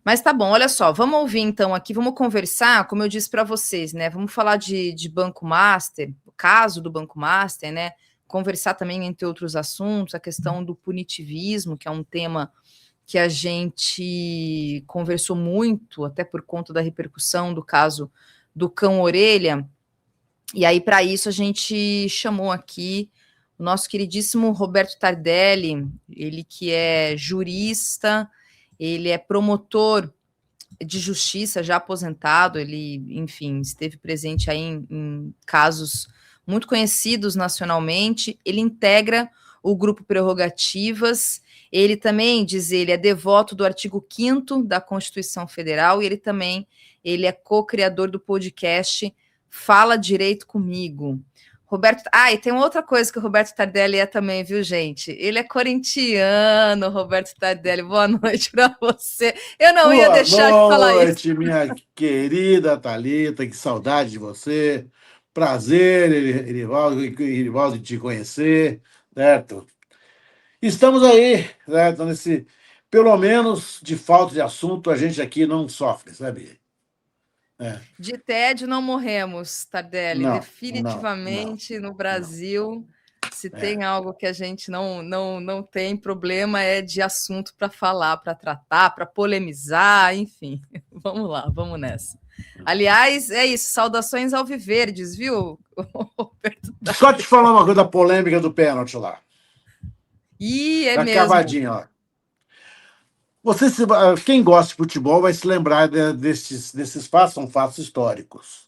Mas tá bom, olha só, vamos ouvir então aqui, vamos conversar, como eu disse para vocês, né? Vamos falar de Banco Master, o caso do Banco Master, né? Conversar também, entre outros assuntos, a questão do punitivismo, que é um tema que a gente conversou muito, até por conta da repercussão do caso do cão orelha. E aí, para isso, a gente chamou aqui o nosso queridíssimo Roberto Tardelli, ele que é jurista, ele é promotor de justiça, já aposentado, ele, enfim, esteve presente aí em casos muito conhecidos nacionalmente, ele integra o grupo Prerrogativas, ele também, diz ele, é devoto do artigo 5º da Constituição Federal, e ele é co-criador do podcast Fala Direito Comigo. Roberto, e tem uma outra coisa que o Roberto Tardelli é também, viu, gente? Ele é corintiano, Roberto Tardelli. Boa noite para você. Eu não ia deixar de falar isso. Boa noite, minha querida Thalita, que saudade de você. Prazer, Irivaldo, de te conhecer, certo? Estamos aí, certo? Pelo menos de falta de assunto, a gente aqui não sofre, sabe? De tédio não morremos, Tardelli. Não, Definitivamente no Brasil, se É. tem algo que a gente não tem problema é de assunto para falar, para tratar, para polemizar, enfim. Vamos lá, vamos nessa. Aliás, é isso, saudações alviverdes, viu, Roberto? Só te falar uma coisa da polêmica do pênalti lá. É da mesmo. Cavadinha, ó. Quem gosta de futebol vai se lembrar desses fatos, são fatos históricos.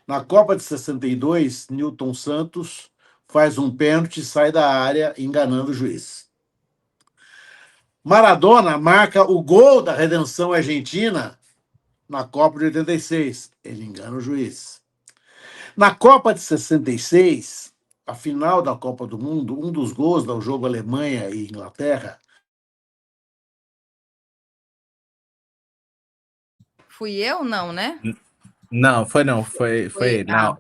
Na Copa de 62, Newton Santos faz um pênalti e sai da área enganando o juiz. Maradona marca o gol da redenção argentina na Copa de 86. Ele engana o juiz. Na Copa de 66, a final da Copa do Mundo, um dos gols do jogo Alemanha e Inglaterra. Fui eu, não, né? Não, foi não, foi ele. Não.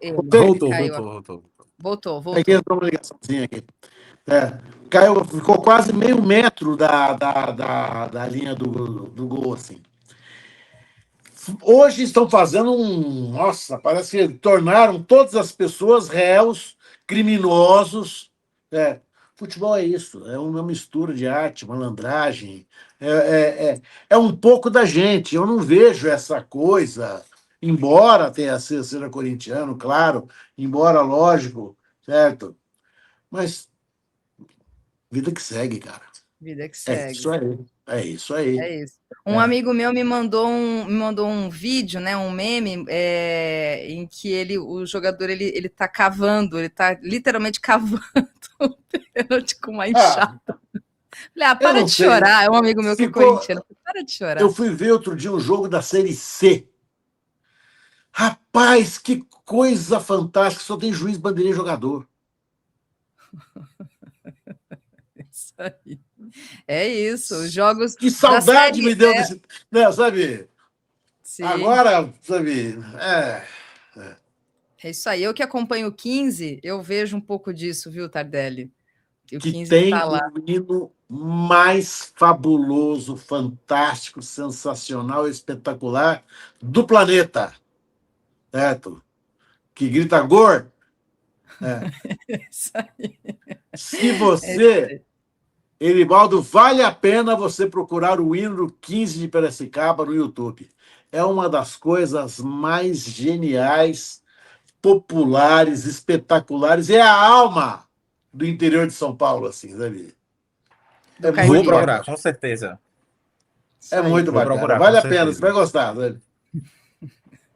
Voltou. Aqui entrou uma ligaçãozinha aqui. Caiu, ficou quase meio metro da linha do gol, assim. Hoje estão fazendo Nossa, parece que tornaram todas as pessoas réus, criminosos. Futebol é isso, é uma mistura de arte, malandragem. É um pouco da gente. Eu não vejo essa coisa, embora seja corintiano, claro, embora lógico, certo? Mas vida que segue, cara. Vida que segue. É isso aí. É isso. Um amigo meu me mandou um vídeo, né, um meme, em que o jogador ele tá cavando, ele tá literalmente cavando o pênalti com uma enxada. Falei, para de chorar. É um amigo meu que é corintiano. Para de chorar. Eu fui ver outro dia um jogo da Série C. Rapaz, que coisa fantástica. Só tem juiz, bandeirinha e jogador. Isso aí. É isso. Os jogos. Que saudade me deu desse. Né, sabe? Sim. Agora, sabe. É isso aí. Eu que acompanho o 15, eu vejo um pouco disso, viu, Tardelli? Que 15 tem tá lá. O hino mais fabuloso, fantástico, sensacional, espetacular do planeta. Certo? Que grita gol. Isso aí. Se você, Eribaldo, vale a pena você procurar o hino 15 de Piracicaba no YouTube. É uma das coisas mais geniais, populares, espetaculares. É a alma do interior de São Paulo, assim, sabe? Vou procurar, com certeza. É muito bacana. Vale a pena, você vai gostar, velho.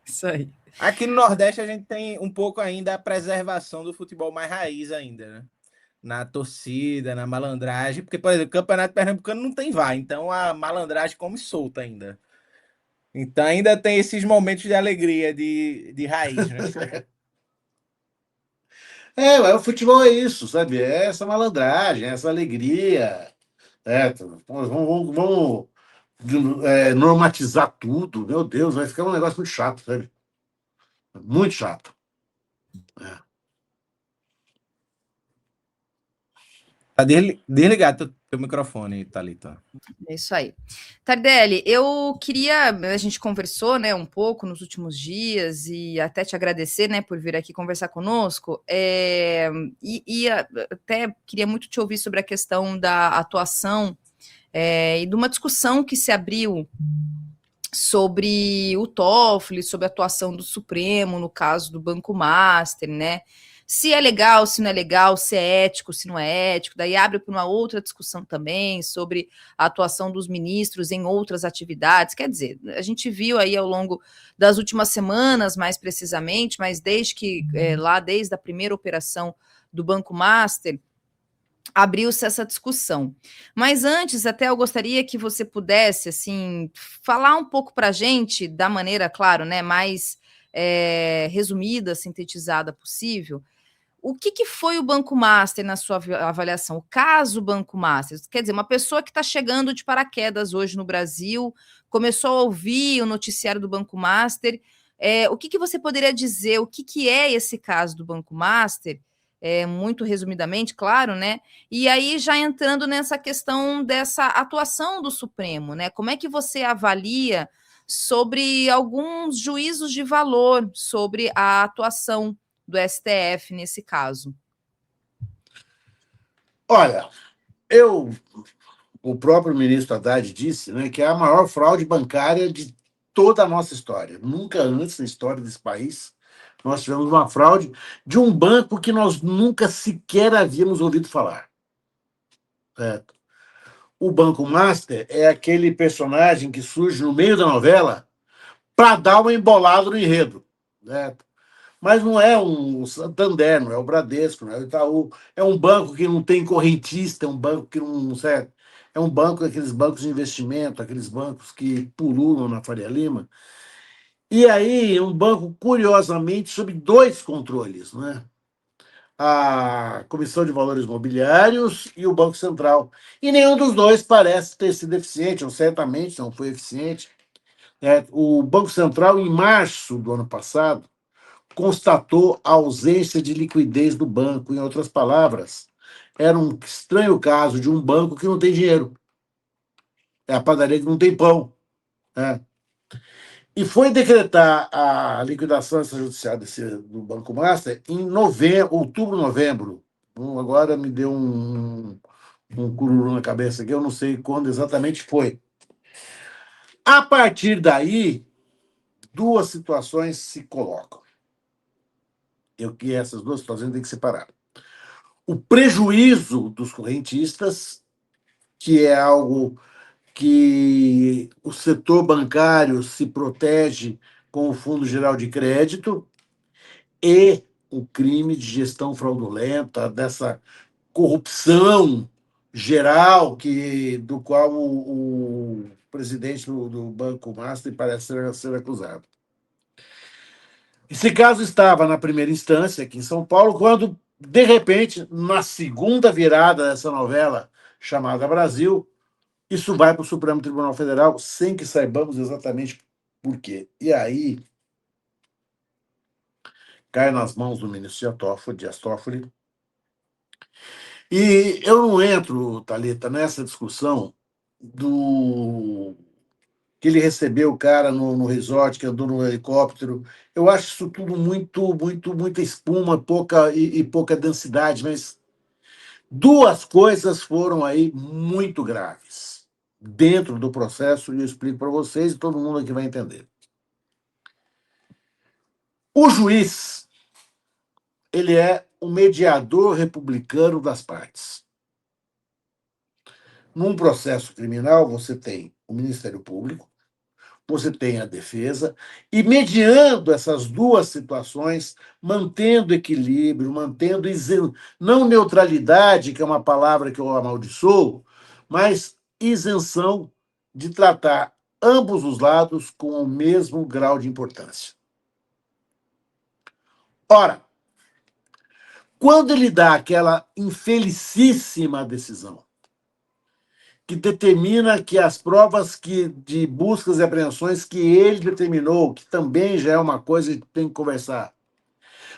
Isso aí. Aqui no Nordeste a gente tem um pouco ainda a preservação do futebol mais raiz ainda, né? Na torcida, na malandragem, porque, por exemplo, o Campeonato Pernambucano não tem VAR, então a malandragem come solta ainda. Então ainda tem esses momentos de alegria, de raiz, né? O futebol é isso, sabe? É essa malandragem, essa alegria. Vamos normatizar tudo. Meu Deus, vai ficar um negócio muito chato, sabe? Muito chato. Tá desligado seu microfone, Thalita. É isso aí. Tardelli, eu queria, a gente conversou, né, um pouco nos últimos dias e até te agradecer, né, por vir aqui conversar conosco, até queria muito te ouvir sobre a questão da atuação e de uma discussão que se abriu sobre o Toffoli, sobre a atuação do Supremo no caso do Banco Master, né? Se é legal, se não é legal, se é ético, se não é ético. Daí abre para uma outra discussão também sobre a atuação dos ministros em outras atividades. Quer dizer, a gente viu aí ao longo das últimas semanas, mais precisamente, mas desde a primeira operação do Banco Master, abriu-se essa discussão. Mas antes, até eu gostaria que você pudesse, assim, falar um pouco para a gente, da maneira, claro, né, mais resumida, sintetizada possível, o que foi o Banco Master na sua avaliação? O caso Banco Master? Quer dizer, uma pessoa que está chegando de paraquedas hoje no Brasil, começou a ouvir o noticiário do Banco Master, o que você poderia dizer? O que é esse caso do Banco Master? Muito resumidamente, claro, né? E aí, já entrando nessa questão dessa atuação do Supremo, né? Como é que você avalia sobre alguns juízos de valor sobre a atuação do STF nesse caso? Olha, o próprio ministro Haddad disse, né, que é a maior fraude bancária de toda a nossa história. Nunca antes na história desse país nós tivemos uma fraude de um banco que nós nunca sequer havíamos ouvido falar. Certo? O Banco Master é aquele personagem que surge no meio da novela para dar uma embolada no enredo. Certo? Mas não é um Santander, não é o Bradesco, não é o Itaú. É um banco que não tem correntista, é um banco que não. Certo? É um banco, aqueles bancos de investimento, aqueles bancos que pululam na Faria Lima. E aí, um banco, curiosamente, sob dois controles, né? A Comissão de Valores Mobiliários e o Banco Central. E nenhum dos dois parece ter sido eficiente, ou certamente não foi eficiente. O Banco Central, em março do ano passado, constatou a ausência de liquidez do banco. Em outras palavras, era um estranho caso de um banco que não tem dinheiro. É a padaria que não tem pão. Né? E foi decretar a liquidação extrajudicial do Banco Master em outubro, novembro. Agora me deu um cururu na cabeça aqui, eu não sei quando exatamente foi. A partir daí, duas situações se colocam. Essas duas situações têm que separar. O prejuízo dos correntistas, que é algo que o setor bancário se protege com o Fundo Geral de Crédito, e o crime de gestão fraudulenta, dessa corrupção geral do qual o presidente do Banco Master parece ser acusado. Esse caso estava na primeira instância, aqui em São Paulo, quando, de repente, na segunda virada dessa novela chamada Brasil, isso vai para o Supremo Tribunal Federal sem que saibamos exatamente por quê. E aí cai nas mãos do ministro Dias Toffoli. E eu não entro, Thalita, nessa discussão do que ele recebeu o cara no resort, que andou no helicóptero. Eu acho isso tudo muita espuma, pouca densidade, mas duas coisas foram aí muito graves dentro do processo, e eu explico para vocês e todo mundo aqui vai entender. O juiz, ele é o mediador republicano das partes. Num processo criminal, você tem o Ministério Público, você tem a defesa, e mediando essas duas situações, mantendo equilíbrio, mantendo não neutralidade, que é uma palavra que eu amaldiçoo, mas isenção de tratar ambos os lados com o mesmo grau de importância. Ora, quando ele dá aquela infelicíssima decisão que determina que as provas de buscas e apreensões que ele determinou, que também já é uma coisa que tem que conversar,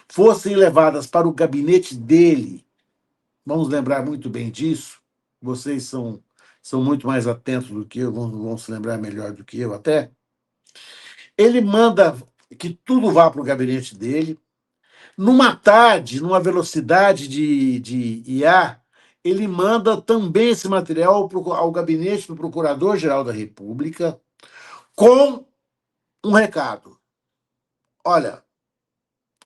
fossem levadas para o gabinete dele, vamos lembrar muito bem disso, vocês são muito mais atentos do que eu, vão se lembrar melhor do que eu até. Ele manda que tudo vá para o gabinete dele. Numa tarde, numa velocidade de IA, ele manda também esse material ao gabinete do Procurador-Geral da República com um recado. Olha,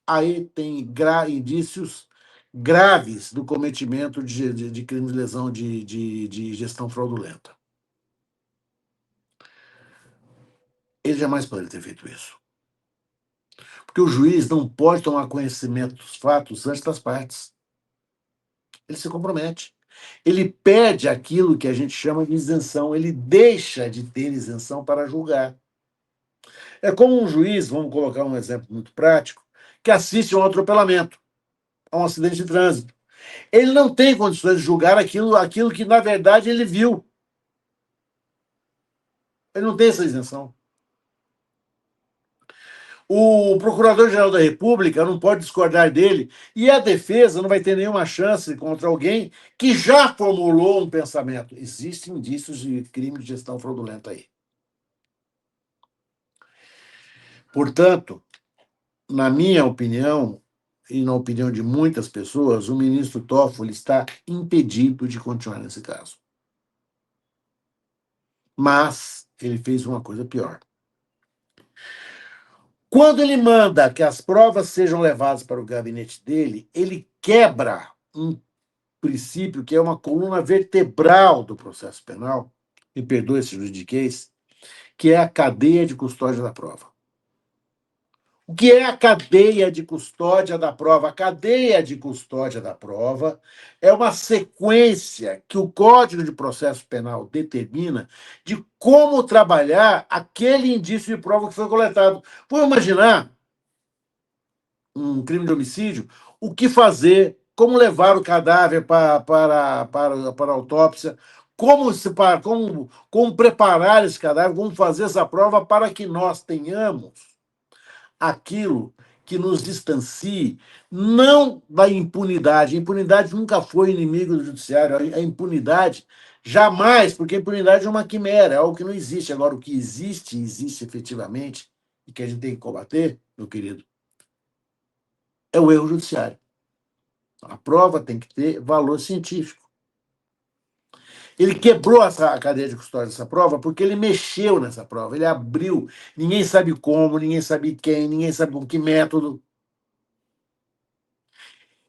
aí tem indícios graves do cometimento de crime de lesão de gestão fraudulenta. Ele jamais poderia ter feito isso. Porque o juiz não pode tomar conhecimento dos fatos antes das partes. Ele se compromete. Ele perde aquilo que a gente chama de isenção. Ele deixa de ter isenção para julgar. É como um juiz, vamos colocar um exemplo muito prático, que assiste a um atropelamento, a um acidente de trânsito. Ele não tem condições de julgar aquilo que, na verdade, ele viu. Ele não tem essa isenção. O Procurador-Geral da República não pode discordar dele e a defesa não vai ter nenhuma chance contra alguém que já formulou um pensamento. Existem indícios de crime de gestão fraudulenta aí. Portanto, na minha opinião, e na opinião de muitas pessoas, o ministro Toffoli está impedido de continuar nesse caso. Mas ele fez uma coisa pior. Quando ele manda que as provas sejam levadas para o gabinete dele, ele quebra um princípio que é uma coluna vertebral do processo penal, me perdoe esse juridiquês, que é a cadeia de custódia da prova. O que é a cadeia de custódia da prova? A cadeia de custódia da prova é uma sequência que o Código de Processo Penal determina de como trabalhar aquele indício de prova que foi coletado. Vamos imaginar um crime de homicídio, o que fazer, como levar o cadáver para a autópsia, como preparar esse cadáver, como fazer essa prova para que nós tenhamos aquilo que nos distancie, não da impunidade. A impunidade nunca foi inimigo do judiciário. A impunidade, jamais, porque a impunidade é uma quimera, é algo que não existe. Agora, o que existe, existe efetivamente, e que a gente tem que combater, meu querido, é o erro judiciário. A prova tem que ter valor científico. Ele quebrou a cadeia de custódia dessa prova porque ele mexeu nessa prova, ele abriu. Ninguém sabe como, ninguém sabe quem, ninguém sabe com que método.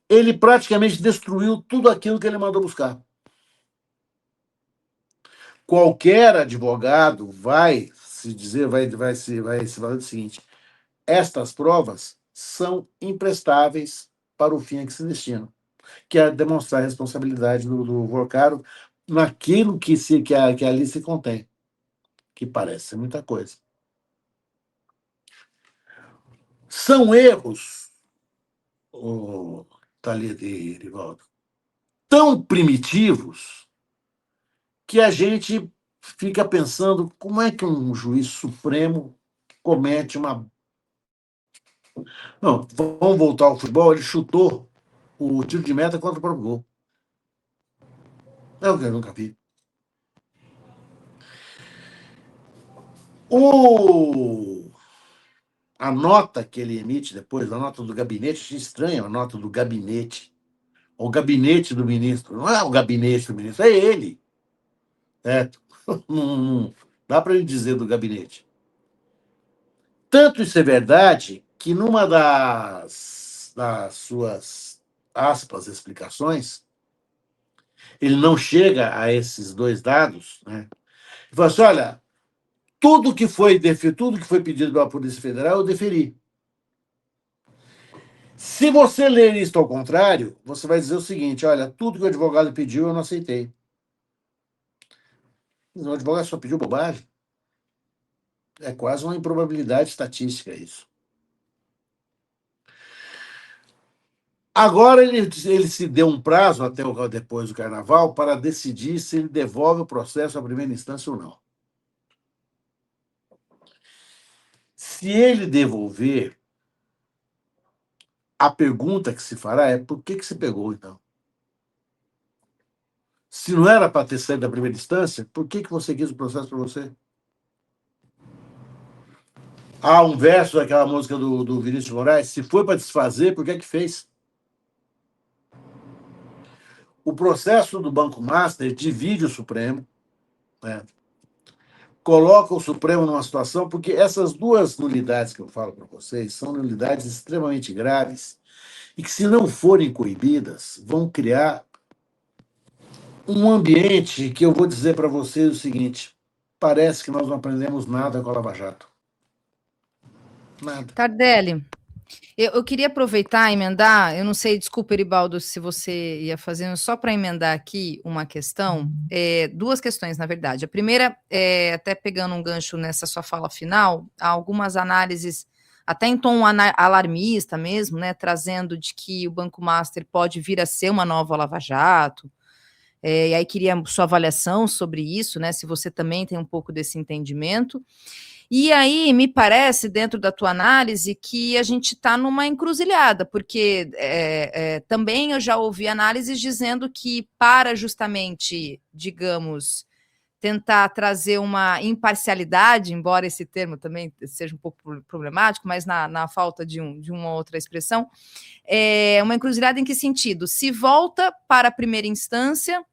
Ele praticamente destruiu tudo aquilo que ele mandou buscar. Qualquer advogado vai se dizer, vai se falar do seguinte: estas provas são imprestáveis para o fim a que se destinam, que é demonstrar a responsabilidade do Vorcaro naquilo que ali se contém, que parece ser muita coisa. São erros, oh, Thalita e Rivaldo, tão primitivos que a gente fica pensando como é que um juiz supremo comete uma... Não, vamos voltar ao futebol, ele chutou o tiro de meta contra o próprio gol. É o que eu nunca vi. A nota que ele emite depois, a nota do gabinete, achei estranha a nota do gabinete. O gabinete do ministro. Não é o gabinete do ministro, é ele. Certo? Não dá para ele dizer do gabinete. Tanto isso é verdade que numa das suas aspas, explicações, ele não chega a esses dois dados, né? Ele fala assim: olha, tudo que foi pedido pela Polícia Federal, eu deferi. Se você ler isto ao contrário, você vai dizer o seguinte: olha, tudo que o advogado pediu, eu não aceitei. O advogado só pediu bobagem. É quase uma improbabilidade estatística isso. Agora ele se deu um prazo até depois do carnaval para decidir se ele devolve o processo à primeira instância ou não. Se ele devolver, a pergunta que se fará é: por que se pegou, então? Se não era para ter saído da primeira instância, por que você quis o processo para você? Há um verso daquela música do Vinícius de Moraes, se foi para desfazer, por que fez? O processo do Banco Master divide o Supremo, né? Coloca o Supremo numa situação, porque essas duas nulidades que eu falo para vocês são nulidades extremamente graves e que, se não forem coibidas, vão criar um ambiente que eu vou dizer para vocês o seguinte: parece que nós não aprendemos nada com a Lava Jato. Nada. Tardelli, eu queria aproveitar e emendar, eu não sei, desculpa, Eribaldo, se você ia fazendo, só para emendar aqui uma questão, duas questões, na verdade. A primeira, até pegando um gancho nessa sua fala final, há algumas análises, até em tom alarmista mesmo, né, trazendo de que o Banco Master pode vir a ser uma nova Lava Jato, e aí queria sua avaliação sobre isso, né, se você também tem um pouco desse entendimento. E aí, me parece, dentro da tua análise, que a gente está numa encruzilhada, porque também eu já ouvi análises dizendo que para justamente, digamos, tentar trazer uma imparcialidade, embora esse termo também seja um pouco problemático, mas na falta de uma outra expressão, uma encruzilhada em que sentido? Se volta para a primeira instância,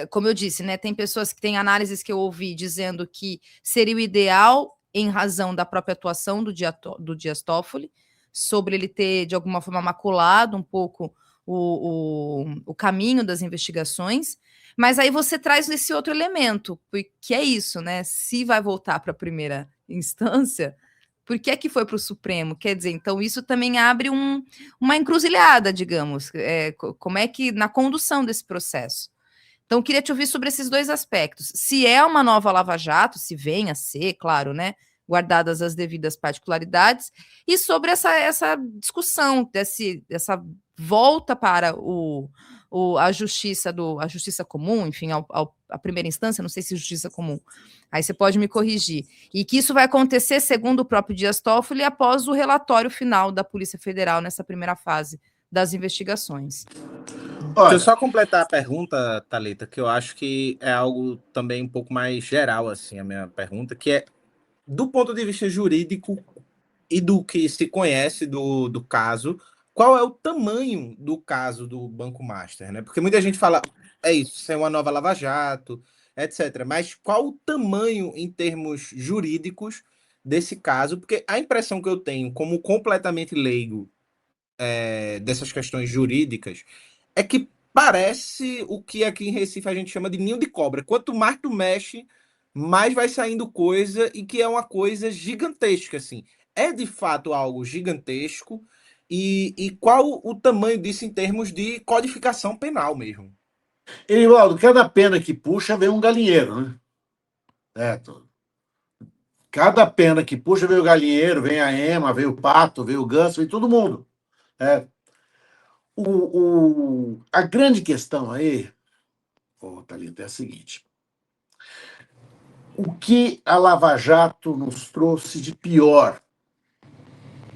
como eu disse, né, tem pessoas que têm análises que eu ouvi dizendo que seria o ideal em razão da própria atuação do Dias Toffoli, sobre ele ter, de alguma forma, maculado um pouco o caminho das investigações, mas aí você traz esse outro elemento, que é isso, né? Se vai voltar para a primeira instância, por que é que foi para o Supremo? Quer dizer, então isso também abre uma encruzilhada, digamos, como é que, na condução desse processo. Então, queria te ouvir sobre esses dois aspectos. Se é uma nova Lava Jato, se vem a ser, claro, né? Guardadas as devidas particularidades, e sobre essa discussão, dessa volta para a justiça comum, enfim, a primeira instância, não sei se justiça comum, aí você pode me corrigir. E que isso vai acontecer, segundo o próprio Dias Toffoli, após o relatório final da Polícia Federal nessa primeira fase das investigações. Deixa eu só completar a pergunta, Thalita, que eu acho que é algo também um pouco mais geral, assim, a minha pergunta, que é, do ponto de vista jurídico e do que se conhece do caso, qual é o tamanho do caso do Banco Master, né? Porque muita gente fala, isso é uma nova Lava Jato, etc. Mas qual o tamanho em termos jurídicos desse caso? Porque a impressão que eu tenho, como completamente leigo dessas questões jurídicas, é que parece o que aqui em Recife a gente chama de ninho de cobra. Quanto mais tu mexe, mais vai saindo coisa, e que é uma coisa gigantesca, assim. É de fato algo gigantesco, e qual o tamanho disso em termos de codificação penal mesmo? Erivaldo, cada pena que puxa vem um galinheiro, né? Certo. Cada pena que puxa vem o galinheiro, vem a ema, vem o pato, vem o ganso, vem todo mundo. A grande questão aí, Thalita, é a seguinte: o que a Lava Jato nos trouxe de pior?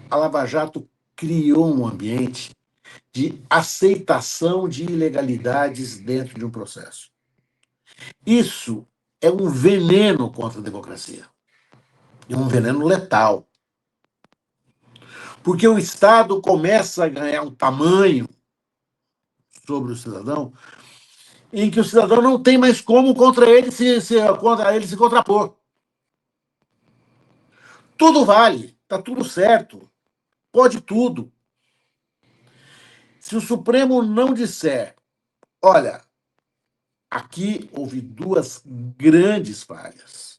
A Lava Jato criou um ambiente de aceitação de ilegalidades dentro de um processo. Isso é um veneno contra a democracia. É um veneno letal. Porque o Estado começa a ganhar um tamanho sobre o cidadão em que o cidadão não tem mais como contra ele se contrapor. Tudo vale, está tudo certo, pode tudo. Se o Supremo não disser, olha, aqui houve duas grandes falhas,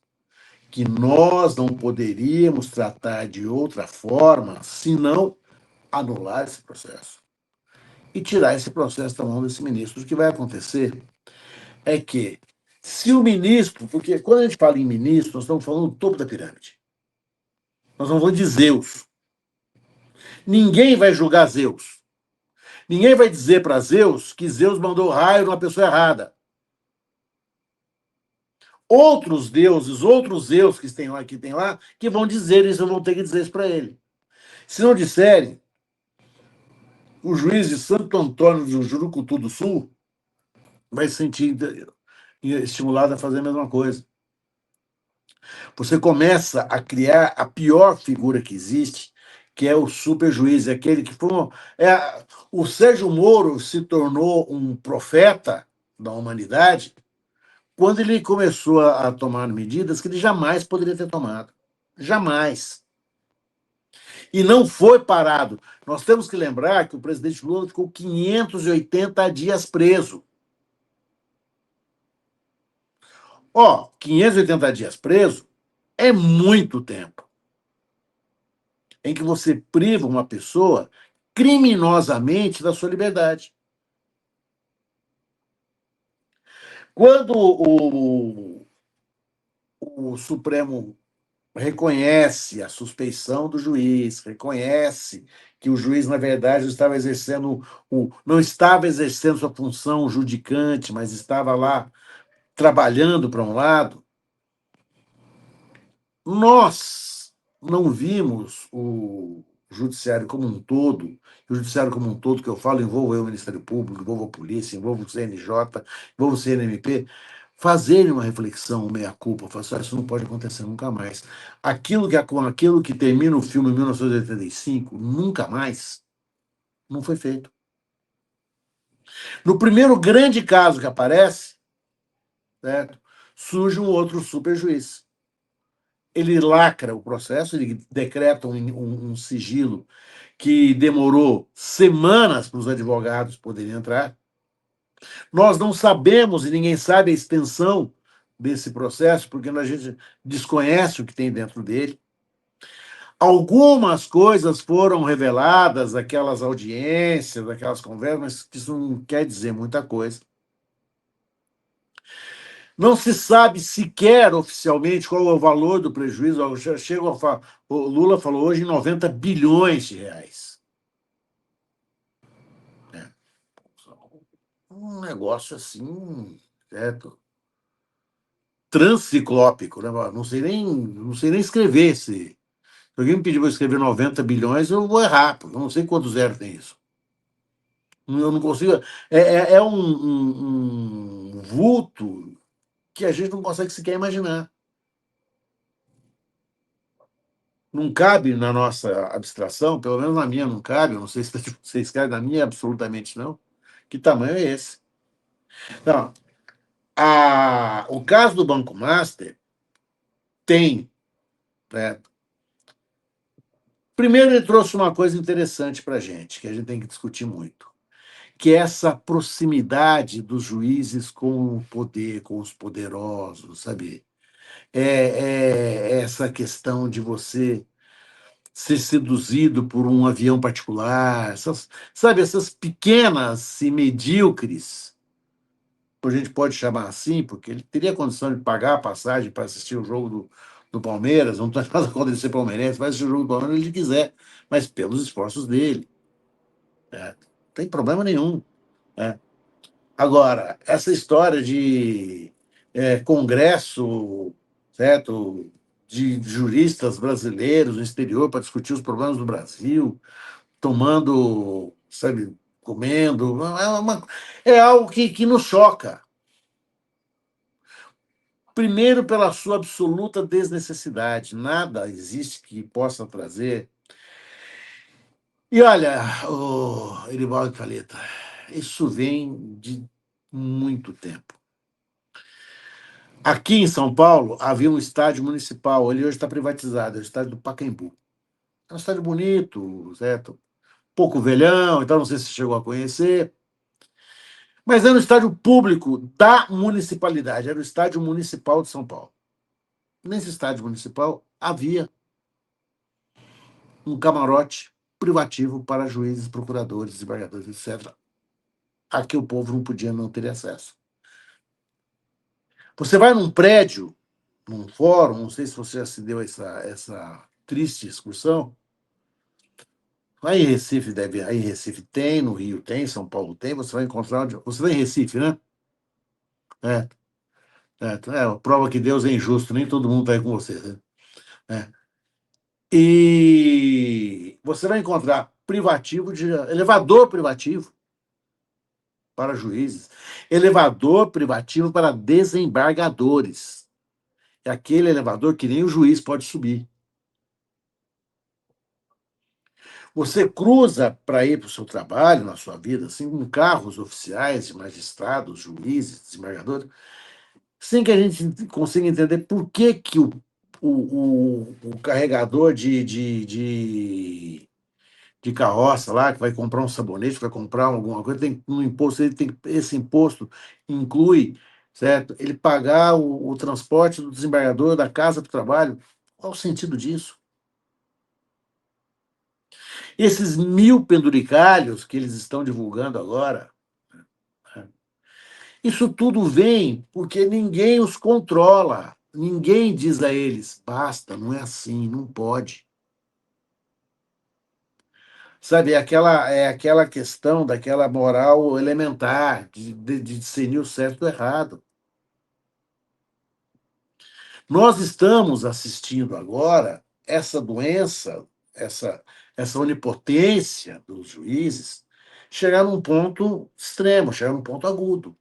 que nós não poderíamos tratar de outra forma, senão anular esse processo e tirar esse processo da mão desse ministro. O que vai acontecer é que, se o ministro, porque quando a gente fala em ministro, nós estamos falando do topo da pirâmide. Nós não vamos de Zeus. Ninguém vai julgar Zeus. Ninguém vai dizer para Zeus que Zeus mandou raio numa pessoa errada. Outros deuses, outros Zeus que tem lá, que vão dizer isso, vão ter que dizer isso para ele. Se não disserem, o juiz de Santo Antônio do Jurucutu do Sul vai se sentir estimulado a fazer a mesma coisa. Você começa a criar a pior figura que existe, que é o superjuiz, aquele que foi o Sérgio Moro se tornou um profeta da humanidade quando ele começou a tomar medidas que ele jamais poderia ter tomado. Jamais. E não foi parado. Nós temos que lembrar que o presidente Lula ficou 580 dias preso. 580 dias preso é muito tempo em que você priva uma pessoa criminosamente da sua liberdade. Quando o Supremo reconhece a suspeição do juiz, reconhece que o juiz, na verdade, não estava exercendo sua função judicante, mas estava lá trabalhando para um lado, nós não vimos o judiciário como um todo, o judiciário como um todo que eu falo envolve o Ministério Público, envolve a polícia, envolve o CNJ, envolve o CNMP, fazerem uma reflexão, meia-culpa, falar assim, isso não pode acontecer nunca mais. Aquilo que termina o filme em 1985, nunca mais, não foi feito. No primeiro grande caso que aparece, certo, surge um outro superjuiz. Ele lacra o processo, ele decreta um sigilo que demorou semanas para os advogados poderem entrar. Nós não sabemos, e ninguém sabe a extensão desse processo, porque a gente desconhece o que tem dentro dele. Algumas coisas foram reveladas, aquelas audiências, aquelas conversas, mas isso não quer dizer muita coisa. Não se sabe sequer oficialmente qual é o valor do prejuízo. O Lula falou hoje em 90 bilhões de reais. Um negócio assim, certo? Transciclópico, né? Não sei nem escrever. Se alguém me pedir para escrever 90 bilhões, eu vou errar, porque eu não sei quantos zeros tem isso. Eu não consigo. É um vulto que a gente não consegue sequer imaginar. Não cabe na nossa abstração, pelo menos na minha não cabe, eu não sei se vocês cabem, na minha absolutamente não. Que tamanho é esse? Então, o caso do Banco Master tem, né? Primeiro, ele trouxe uma coisa interessante para a gente, que a gente tem que discutir muito, que é essa proximidade dos juízes com o poder, com os poderosos, sabe? É essa questão de você ser seduzido por um avião particular, essas pequenas e medíocres, a gente pode chamar assim, porque ele teria condição de pagar a passagem para assistir o jogo do Palmeiras, não tem nada contra ele ser palmeirense, vai assistir o jogo do Palmeiras onde ele quiser, mas pelos esforços dele. Né? Não tem problema nenhum. Né? Agora, essa história de congresso, certo? De juristas brasileiros no exterior para discutir os problemas do Brasil, tomando, sabe, comendo, é algo que nos choca. Primeiro, pela sua absoluta desnecessidade. Nada existe que possa trazer. E olha, Erivaldo Caleta, isso vem de muito tempo. Aqui em São Paulo havia um estádio municipal, ele hoje está privatizado, é o estádio do Pacaembu. É um estádio bonito, certo? Pouco velhão, então não sei se você chegou a conhecer. Mas era um estádio público da municipalidade, era o Estádio Municipal de São Paulo. Nesse estádio municipal havia um camarote privativo para juízes, procuradores, desembargadores, etc., a que o povo não podia não ter acesso. Você vai num prédio, num fórum, não sei se você já se deu essa triste excursão. Aí em Recife aí em Recife tem, no Rio tem, São Paulo tem, você vai encontrar você vai em Recife, né? É, prova que Deus é injusto, nem todo mundo está aí com você, né? É. E você vai encontrar elevador privativo para juízes, elevador privativo para desembargadores. É aquele elevador que nem o juiz pode subir. Você cruza para ir para o seu trabalho, na sua vida, assim, com carros oficiais, de magistrados, juízes, desembargadores, sem que a gente consiga entender por que, que o carregador de carroça lá, que vai comprar um sabonete, vai comprar alguma coisa, tem um imposto, ele tem, esse imposto inclui, certo? Ele pagar o transporte do desembargador da casa para o trabalho. Qual o sentido disso? Esses 1.000 penduricalhos que eles estão divulgando agora, né? Isso tudo vem porque ninguém os controla. Ninguém diz a eles, basta, não é assim, não pode. Sabe, é aquela questão daquela moral elementar, de discernir o certo do errado. Nós estamos assistindo agora essa doença, essa onipotência dos juízes chegar num ponto extremo, chegar num ponto agudo.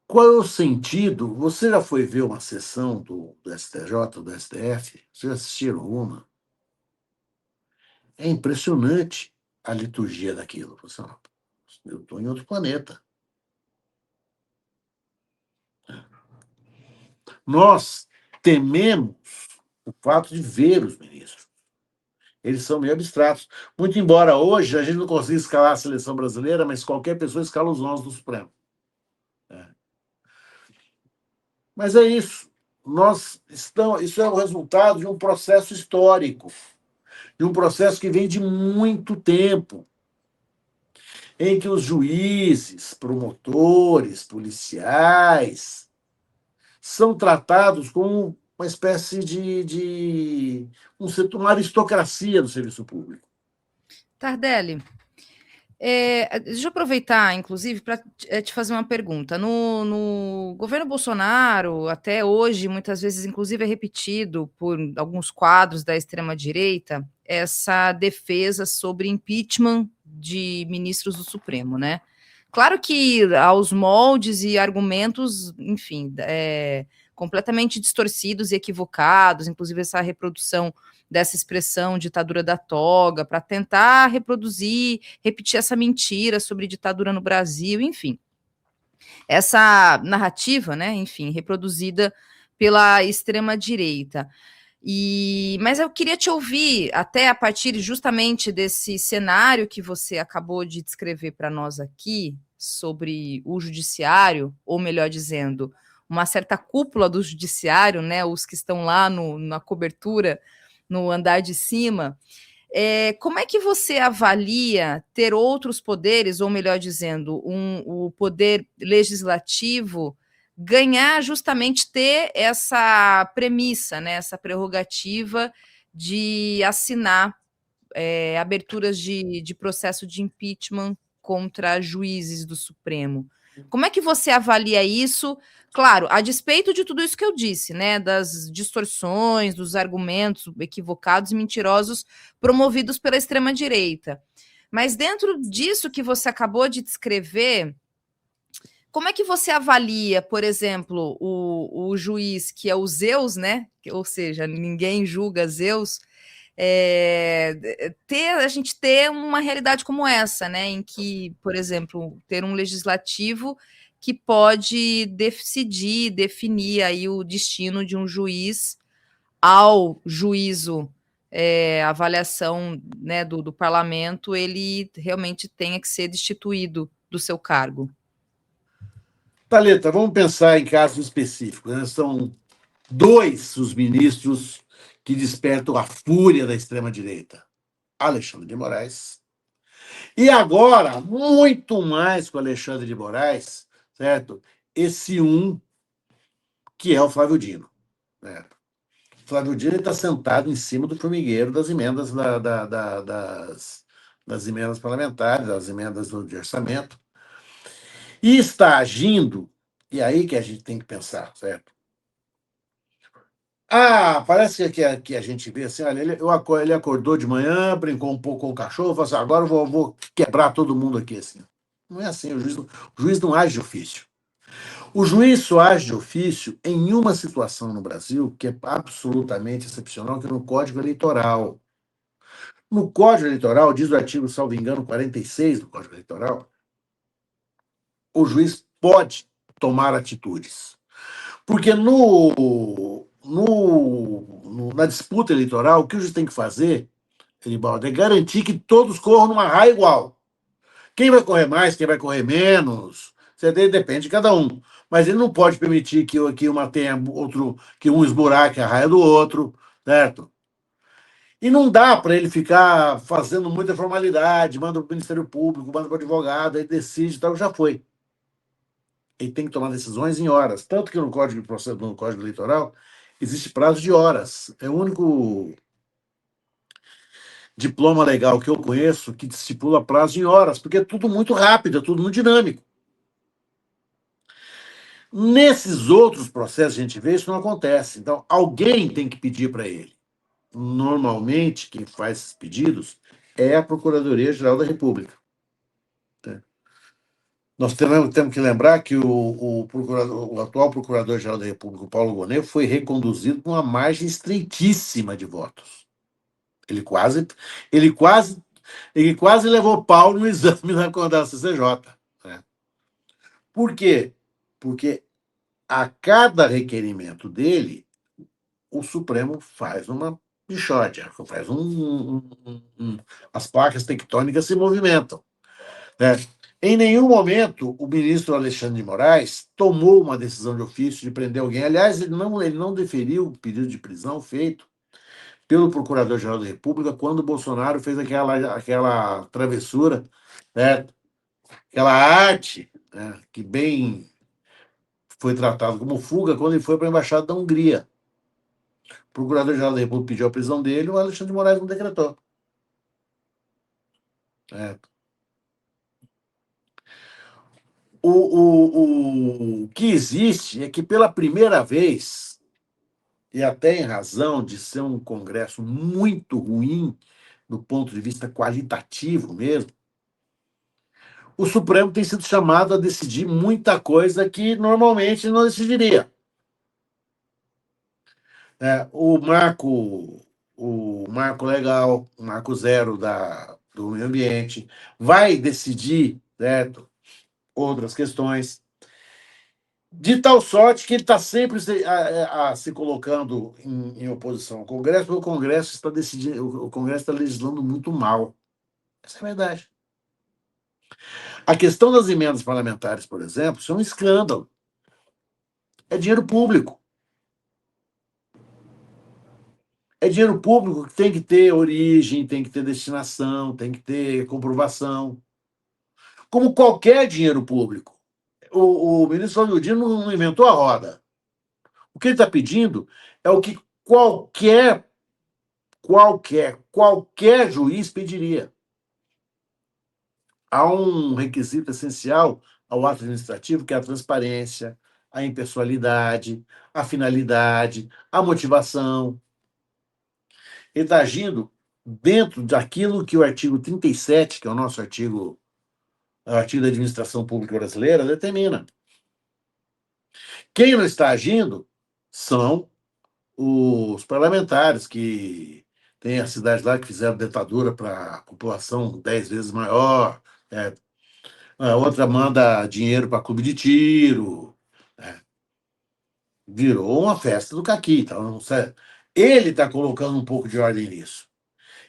Qual é o sentido? Você já foi ver uma sessão do STJ, do STF? Vocês assistiram uma? É impressionante a liturgia daquilo. Você fala, eu estou em outro planeta. Nós tememos o fato de ver os ministros. Eles são meio abstratos. Muito embora hoje a gente não consiga escalar a seleção brasileira, mas qualquer pessoa escala os 11 do Supremo. É. Mas é isso. Isso é o resultado de um processo histórico, de um processo que vem de muito tempo, em que os juízes, promotores, policiais são tratados como uma espécie uma aristocracia do serviço público. Tardelli, deixa eu aproveitar, inclusive, para te fazer uma pergunta. No governo Bolsonaro, até hoje, muitas vezes, inclusive, é repetido por alguns quadros da extrema-direita essa defesa sobre impeachment de ministros do Supremo, né? Claro que aos moldes e argumentos, enfim, completamente distorcidos e equivocados, inclusive essa reprodução dessa expressão ditadura da toga, para tentar repetir essa mentira sobre ditadura no Brasil, enfim. Essa narrativa, né, enfim, reproduzida pela extrema-direita. Mas eu queria te ouvir, até a partir justamente desse cenário que você acabou de descrever para nós aqui, sobre o judiciário, ou melhor dizendo, uma certa cúpula do judiciário, né, os que estão lá na cobertura, no andar de cima. Como é que você avalia ter outros poderes, ou melhor dizendo, o poder legislativo ganhar justamente ter essa premissa, né, essa prerrogativa de assinar aberturas de processo de impeachment contra juízes do Supremo? Como é que você avalia isso? Claro, a despeito de tudo isso que eu disse, né, das distorções, dos argumentos equivocados e mentirosos promovidos pela extrema-direita. Mas dentro disso que você acabou de descrever, como é que você avalia, por exemplo, o juiz que é o Zeus, né? Ou seja, ninguém julga Zeus, a gente ter uma realidade como essa, né? Em que, por exemplo, ter um legislativo que pode definir aí o destino de um juiz ao juízo, avaliação, né, do parlamento, ele realmente tenha que ser destituído do seu cargo. Thalita, vamos pensar em casos específicos, né? São 2 os ministros que despertam a fúria da extrema-direita: Alexandre de Moraes, e agora, muito mais com Alexandre de Moraes, certo? Esse que é o Flávio Dino, né? O Flávio Dino está sentado em cima do formigueiro das emendas das emendas parlamentares, das emendas de orçamento, e está agindo, e aí que a gente tem que pensar, certo? Parece que a gente vê assim, olha, ele acordou de manhã, brincou um pouco com o cachorro, falou assim, agora eu vou quebrar todo mundo aqui, assim. Não é assim, o juiz não age de ofício. O juiz só age de ofício em uma situação no Brasil que é absolutamente excepcional, que é no Código Eleitoral. No Código Eleitoral, diz o artigo, salvo engano, 46 do Código Eleitoral, o juiz pode tomar atitudes. Porque na disputa eleitoral, o que o juiz tem que fazer, Elibaldo, é garantir que todos corram numa raia igual. Quem vai correr mais, quem vai correr menos, depende de cada um. Mas ele não pode permitir que uma tenha outro, que um esburaque a raia do outro, certo? E não dá para ele ficar fazendo muita formalidade, manda para o Ministério Público, manda para o advogado, aí decide, tal, já foi. Ele tem que tomar decisões em horas. Tanto que no Código de Processo, no Código Eleitoral, existe prazo de horas. É o único diploma legal que eu conheço que estipula prazo em horas, porque é tudo muito rápido, é tudo muito dinâmico. Nesses outros processos, a gente vê isso não acontece. Então, alguém tem que pedir para ele. Normalmente, quem faz esses pedidos é a Procuradoria-Geral da República. Nós temos que lembrar que o atual Procurador-Geral da República, o Paulo Gonet, foi reconduzido com uma margem estreitíssima de votos. Ele quase, ele quase, ele quase levou pau no exame da CCJ. Né? Por quê? Porque a cada requerimento dele, o Supremo faz uma bichódia, faz as placas tectônicas se movimentam. Né? Em nenhum momento o ministro Alexandre de Moraes tomou uma decisão de ofício de prender alguém. Aliás, ele não deferiu o pedido de prisão feito pelo Procurador-Geral da República quando o Bolsonaro fez aquela travessura, né? Aquela arte, né? Que bem foi tratado como fuga quando ele foi para a Embaixada da Hungria. O Procurador-Geral da República pediu a prisão dele, o Alexandre de Moraes não decretou. Né? O que existe é que, pela primeira vez, e até em razão de ser um Congresso muito ruim, do ponto de vista qualitativo mesmo, o Supremo tem sido chamado a decidir muita coisa que normalmente não decidiria. O marco legal, o marco zero do meio ambiente, vai decidir, certo, outras questões, de tal sorte que ele está sempre se colocando em oposição ao Congresso, porque o Congresso está decidindo, o Congresso está legislando muito mal. Essa é a verdade. A questão das emendas parlamentares, por exemplo, isso é um escândalo. É dinheiro público. É dinheiro público que tem que ter origem, tem que ter destinação, tem que ter comprovação. Como qualquer dinheiro público. O ministro Flávio Dino não inventou a roda. O que ele está pedindo é o que qualquer juiz pediria. Há um requisito essencial ao ato administrativo, que é a transparência, a impessoalidade, a finalidade, a motivação. Ele está agindo dentro daquilo que o artigo 37, que é o nosso artigo, o artigo da administração pública brasileira, determina. Quem não está agindo são os parlamentares, que tem a cidade lá que fizeram ditadura para a população 10 vezes maior, a outra manda dinheiro para clube de tiro, né? Virou uma festa do caqui. Então, ele está colocando um pouco de ordem nisso.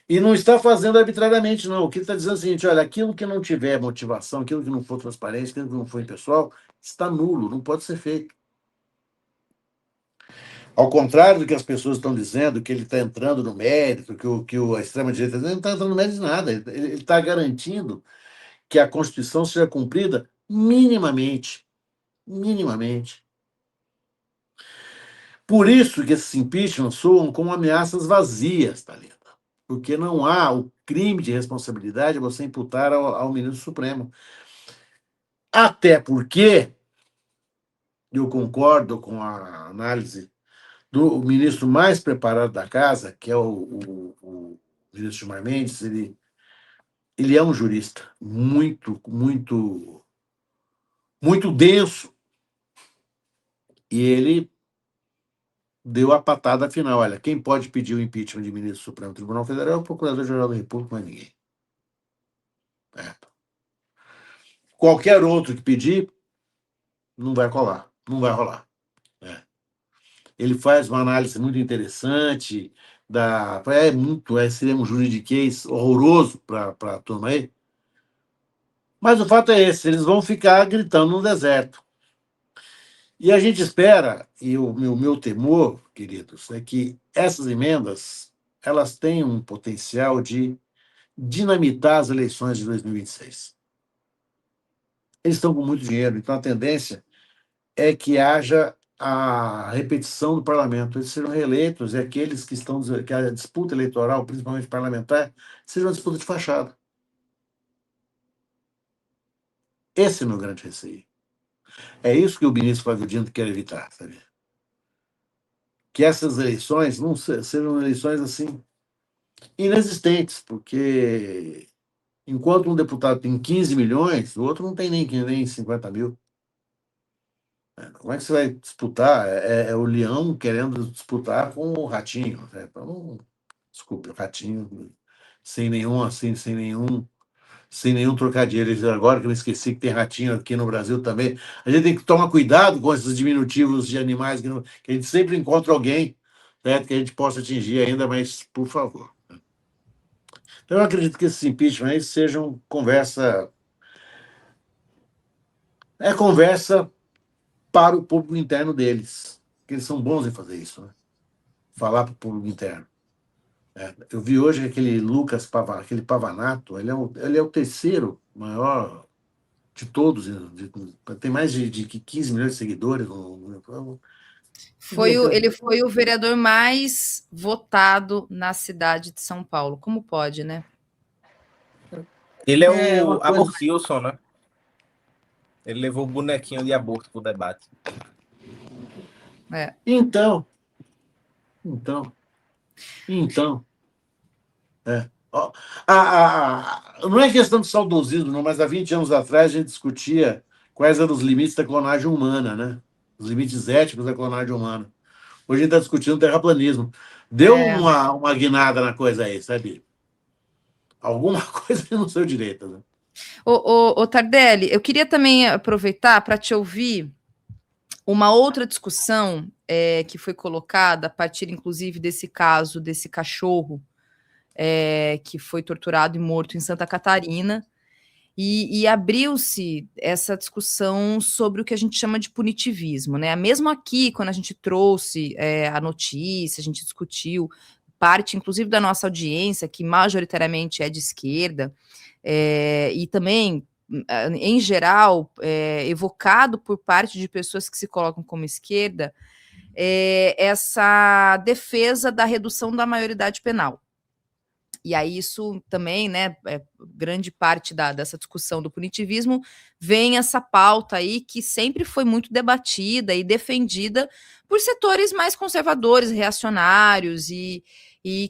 E não está fazendo arbitrariamente, não. O que ele está dizendo é o seguinte: olha, aquilo que não tiver motivação, aquilo que não for transparente, aquilo que não for impessoal, está nulo, não pode ser feito. Ao contrário do que as pessoas estão dizendo, que ele está entrando no mérito, que a extrema-direita não está entrando no mérito de nada. Ele está garantindo que a Constituição seja cumprida minimamente. Minimamente. Por isso que esses impeachments soam como ameaças vazias, Thalita. Porque não há o crime de responsabilidade você imputar ao ministro Supremo. Até porque eu concordo com a análise do ministro mais preparado da casa, que é o ministro Gilmar Mendes. Ele é um jurista muito denso, e ele deu a patada final. Olha, quem pode pedir o impeachment de ministro do Supremo Tribunal Federal é o Procurador-Geral da República, mas ninguém. Qualquer outro que pedir, não vai colar, não vai rolar. Ele faz uma análise muito interessante, seria um juridiquês horroroso para a turma aí, mas o fato é esse: eles vão ficar gritando no deserto. E a gente espera, e o meu temor, queridos, é que essas emendas elas têm um potencial de dinamitar as eleições de 2026. Eles estão com muito dinheiro, então a tendência é que haja a repetição do parlamento. Eles serão reeleitos, e aqueles que a disputa eleitoral, principalmente parlamentar, seja uma disputa de fachada. Esse é o meu grande receio. É isso que o ministro Flávio Dino quer evitar, sabe? Que essas eleições não sejam eleições assim inexistentes, porque enquanto um deputado tem 15 milhões, o outro não tem nem 50 mil. Como é que você vai disputar? É o leão querendo disputar com o ratinho, né? Então, desculpe, o ratinho sem nenhum, assim, sem nenhum trocadilho. Agora que eu esqueci que tem ratinho aqui no Brasil também. A gente tem que tomar cuidado com esses diminutivos de animais, que a gente sempre encontra alguém, certo, que a gente possa atingir ainda, mas por favor. Então, eu acredito que esses impeachment aí sejam conversa. É conversa para o público interno deles, que eles são bons em fazer isso, né? Falar para o público interno. Eu vi hoje que aquele aquele Pavanato, ele é o terceiro maior de todos, tem mais de 15 milhões de seguidores. Ele foi o vereador mais votado na cidade de São Paulo. Como pode, né? Ele é uma o coisa. Abortilson, né? Ele levou o bonequinho de aborto pro debate. Então. Não é questão de saudosismo, não, mas há 20 anos atrás a gente discutia quais eram os limites da clonagem humana, né? Os limites éticos da clonagem humana. Hoje a gente está discutindo terraplanismo. Deu uma guinada na coisa aí, sabe? Alguma coisa no seu direito, né? Ô, Tardelli, eu queria também aproveitar para te ouvir uma outra discussão que foi colocada a partir, inclusive, desse caso desse cachorro que foi torturado e morto em Santa Catarina, e abriu-se essa discussão sobre o que a gente chama de punitivismo, né? Mesmo aqui, quando a gente trouxe a notícia, a gente discutiu, parte, inclusive, da nossa audiência, que majoritariamente é de esquerda, e também, em geral, evocado por parte de pessoas que se colocam como esquerda, essa defesa da redução da maioridade penal. E aí isso também, né, grande parte dessa discussão do punitivismo vem essa pauta aí que sempre foi muito debatida e defendida por setores mais conservadores, reacionários e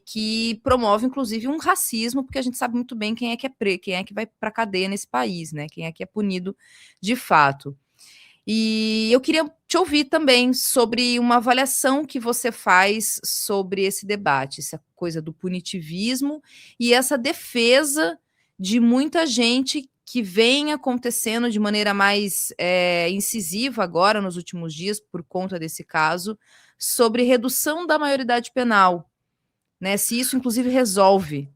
que promove, inclusive, um racismo, porque a gente sabe muito bem quem é que vai para a cadeia nesse país, né, quem é que é punido de fato. E eu queria te ouvir também sobre uma avaliação que você faz sobre esse debate, essa coisa do punitivismo e essa defesa de muita gente que vem acontecendo de maneira mais incisiva agora, nos últimos dias, por conta desse caso, sobre redução da maioridade penal, né? Se isso, inclusive, resolve.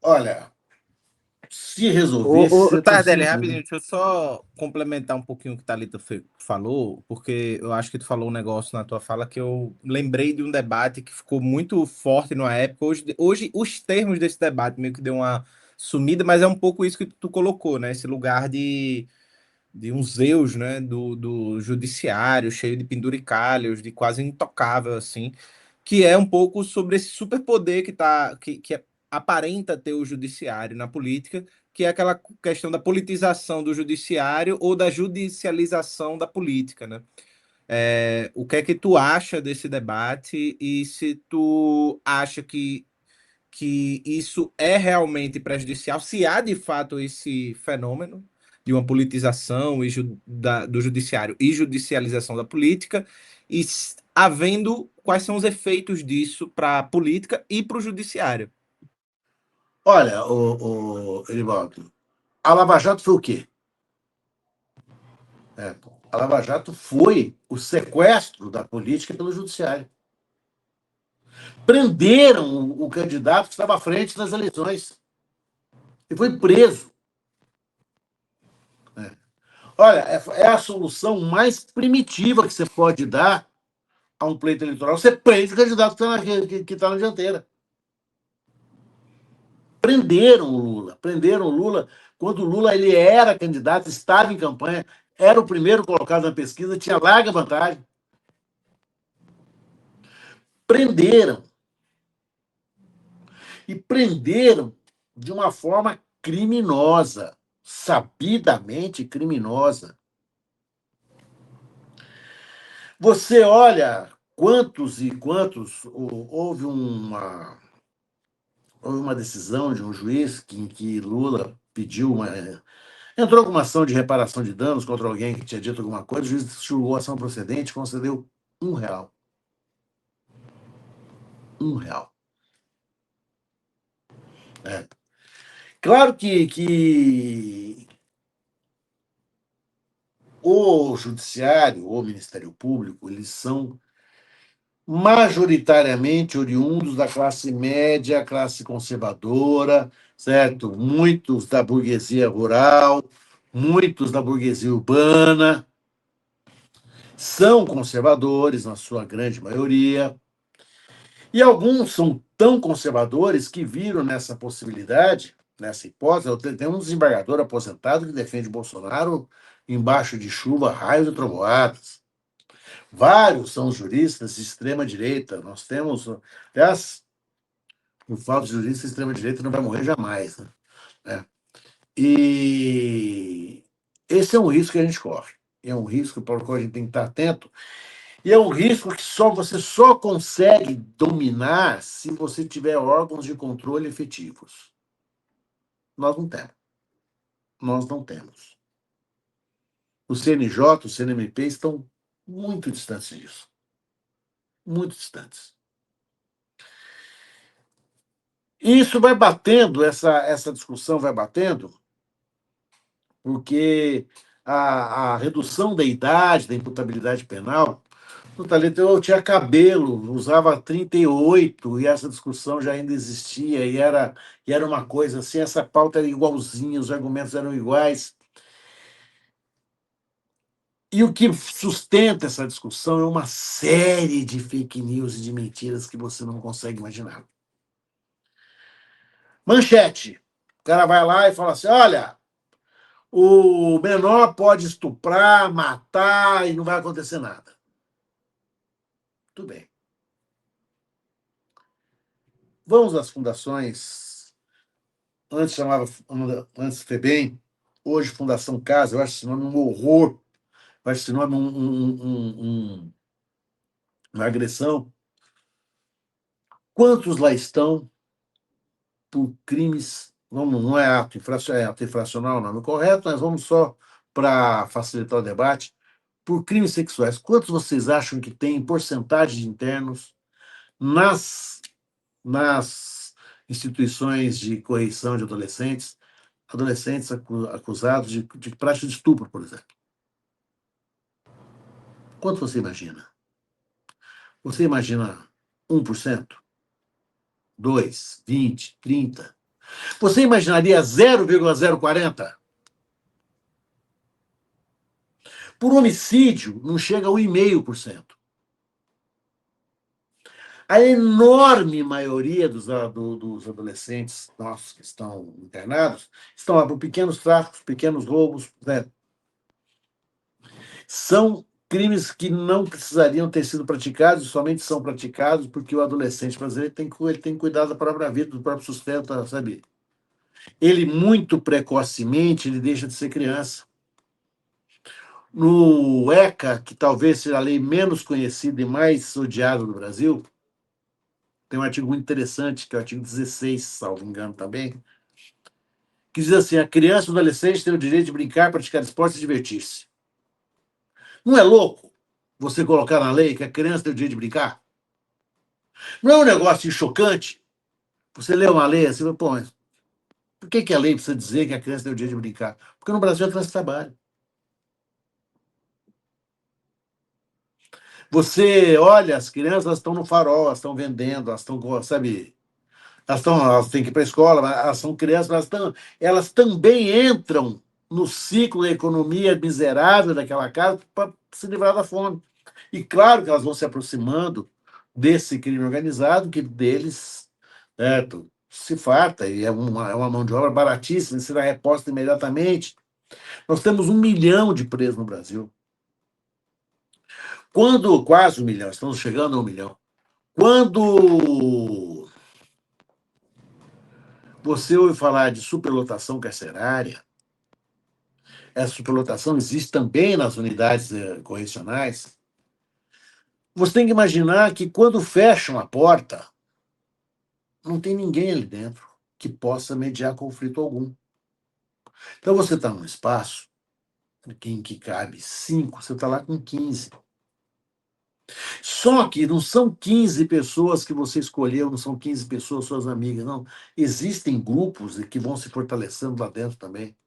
Olha, se resolvesse... Tardelli, rapidinho, deixa eu só complementar um pouquinho o que Thalita falou, porque eu acho que tu falou um negócio na tua fala que eu lembrei de um debate que ficou muito forte na época. Hoje os termos desse debate meio que deu uma sumida, mas é um pouco isso que tu colocou, né? Esse lugar de um Zeus, né? Do judiciário, cheio de penduricalhos, de quase intocável, assim, que é um pouco sobre esse superpoder que aparenta ter o judiciário na política, que é aquela questão da politização do judiciário ou da judicialização da política, né? O que é que tu acha desse debate e se tu acha que isso é realmente prejudicial, se há de fato esse fenômeno de uma politização do judiciário e judicialização da política, e havendo quais são os efeitos disso para a política e para o judiciário. Olha, Erivaldo, a Lava Jato foi o quê? A Lava Jato foi o sequestro da política pelo judiciário. Prenderam o candidato que estava à frente das eleições. E foi preso. Olha, é a solução mais primitiva que você pode dar a um pleito eleitoral. Você prende o candidato que está na dianteira. Prenderam o Lula. Prenderam o Lula quando o Lula ele era candidato, estava em campanha, era o primeiro colocado na pesquisa, tinha larga vantagem. Prenderam. E prenderam de uma forma criminosa, sabidamente criminosa. Você olha quantos e quantos. Houve uma decisão de um juiz em que Lula pediu uma. Entrou com uma ação de reparação de danos contra alguém que tinha dito alguma coisa, o juiz julgou a ação procedente e concedeu R$ 1. R$ 1. Claro que o Judiciário, o Ministério Público, eles são majoritariamente oriundos da classe média, classe conservadora, certo? Muitos da burguesia rural, muitos da burguesia urbana, são conservadores, na sua grande maioria, e alguns são tão conservadores que viram nessa possibilidade, nessa hipótese. Tem um desembargador aposentado que defende Bolsonaro embaixo de chuva, raios e trovoadas. Vários são juristas de extrema-direita. Nós temos, aliás, o falta de jurista de extrema-direita não vai morrer jamais. Né? E esse é um risco que a gente corre. É um risco para o qual a gente tem que estar atento. E é um risco que você só consegue dominar se você tiver órgãos de controle efetivos. Nós não temos. Nós não temos. O CNJ, o CNMP estão muito distantes disso. Muito distantes. E isso vai batendo, essa discussão vai batendo, porque a redução da idade, da imputabilidade penal, no talento eu tinha cabelo, usava 38, e essa discussão já ainda existia, e era uma coisa assim, essa pauta era igualzinha, os argumentos eram iguais. E o que sustenta essa discussão é uma série de fake news e de mentiras que você não consegue imaginar. Manchete. O cara vai lá e fala assim, olha, o menor pode estuprar, matar e não vai acontecer nada. Tudo bem. Vamos às fundações. Antes chamava FEBEM, hoje Fundação Casa. Eu acho esse nome um horror. Eu acho esse nome uma agressão. Quantos lá estão por crimes? Não é ato infracional, o nome correto, mas vamos só para facilitar o debate. Por crimes sexuais, quantos vocês acham que tem em porcentagem de internos nas instituições de correição de adolescentes acusados de prática de estupro, por exemplo? Quanto você imagina? Você imagina 1%? 2%, 20%, 30%? Você imaginaria 0,040%? Por homicídio, não chega a 1,5%. A enorme maioria dos adolescentes nossos que estão internados estão lá por pequenos tráficos, pequenos roubos. Né? São crimes que não precisariam ter sido praticados, somente são praticados porque o adolescente brasileiro tem que cuidar da própria vida, do próprio sustento, sabe? Ele, muito precocemente, ele deixa de ser criança. No ECA, que talvez seja a lei menos conhecida e mais odiada do Brasil, tem um artigo muito interessante, que é o artigo 16, salvo engano também, que diz assim: a criança e o adolescente têm o direito de brincar, praticar esportes e divertir-se. Não é louco você colocar na lei que a criança tem o direito de brincar? Não é um negócio chocante? Você lê uma lei assim, pô, mas por que a lei precisa dizer que a criança tem o direito de brincar? Porque no Brasil a criança trabalha. Você olha, as crianças elas estão no farol, elas estão vendendo, elas estão, sabe, elas têm que ir para a escola, mas elas são crianças, elas também entram no ciclo da economia miserável daquela casa para se livrar da fome. E claro que elas vão se aproximando desse crime organizado, que deles, certo, se farta, e é uma mão de obra baratíssima, será reposta imediatamente. Nós temos 1 milhão de presos no Brasil. Quando, quase 1 milhão, estamos chegando a 1 milhão. Quando você ouve falar de superlotação carcerária, essa superlotação existe também nas unidades correcionais. Você tem que imaginar que quando fecham a porta, não tem ninguém ali dentro que possa mediar conflito algum. Então você está num espaço em que cabe 5, você está lá com 15. Só que não são 15 pessoas que você escolheu, não são 15 pessoas suas amigas, não. Existem grupos que vão se fortalecendo lá dentro também.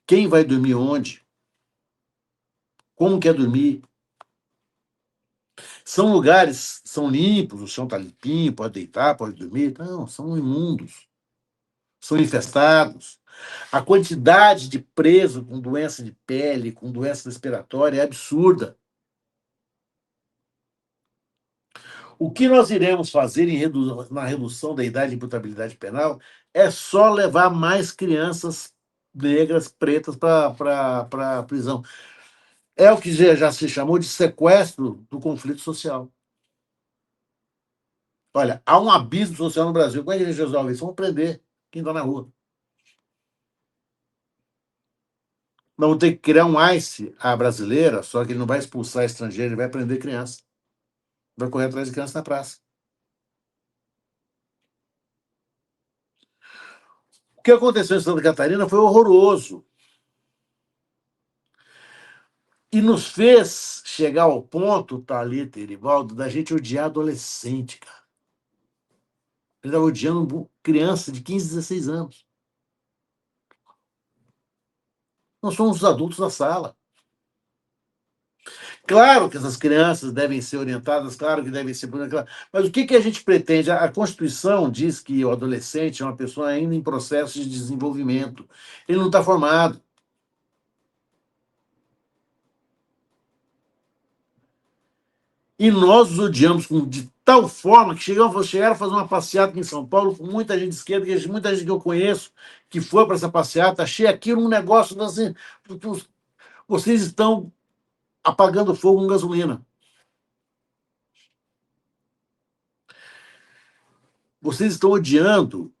Quem vai dormir onde? Como quer dormir? São lugares, são limpos, o chão está limpinho, pode deitar, pode dormir. Não, são imundos, são infestados. A quantidade de preso com doença de pele, com doença respiratória é absurda. O que nós iremos fazer na redução da idade de imputabilidade penal é só levar mais crianças negras, pretas, para a prisão. É o que já se chamou de sequestro do conflito social. Olha, há um abismo social no Brasil. Como é que a gente resolve isso? Vamos prender quem está na rua. Nós vamos ter que criar um ICE à brasileira, só que ele não vai expulsar estrangeiro, ele vai prender criança. Vai correr atrás de criança na praça. O que aconteceu em Santa Catarina foi horroroso. E nos fez chegar ao ponto, Thalita e Erivaldo, da gente odiar adolescente, cara. Ele estava odiando criança de 15, 16 anos. Nós somos os adultos da sala. Claro que essas crianças devem ser orientadas, claro que devem ser. Mas o que a gente pretende? A Constituição diz que o adolescente é uma pessoa ainda em processo de desenvolvimento. Ele não está formado. E nós os odiamos de tal forma que chegaram a fazer uma passeata aqui em São Paulo com muita gente de esquerda, muita gente que eu conheço que foi para essa passeata. Achei aquilo um negócio assim. Vocês estão apagando fogo com gasolina. Vocês estão odiando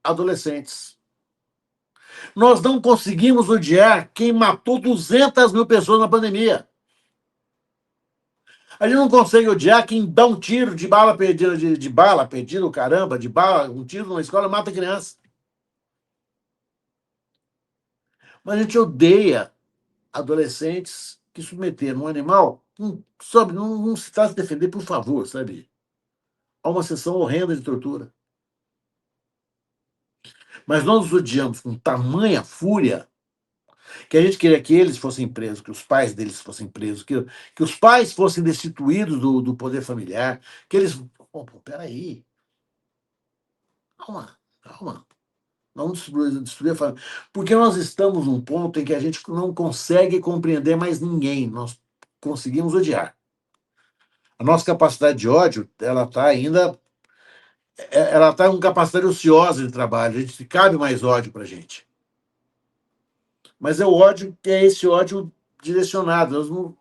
adolescentes. Nós não conseguimos odiar quem matou 200 mil pessoas na pandemia. A gente não consegue odiar quem dá um tiro de bala perdida, de bala perdida, caramba, de bala, um tiro numa escola mata criança. Mas a gente odeia adolescentes que submeteram um animal, sabe, não se trata de defender, por favor, sabe? Há uma sessão horrenda de tortura. Mas nós os odiamos com tamanha fúria que a gente queria que eles fossem presos, que os pais deles fossem presos, que os pais fossem destituídos do poder familiar, que eles. Peraí. Calma, calma. Vamos destruir a família. Porque nós estamos num ponto em que a gente não consegue compreender mais ninguém. Nós conseguimos odiar. A nossa capacidade de ódio, ela está ainda. Ela está com capacidade ociosa de trabalho. A gente cabe mais ódio para a gente. Mas é o ódio que é esse ódio direcionado.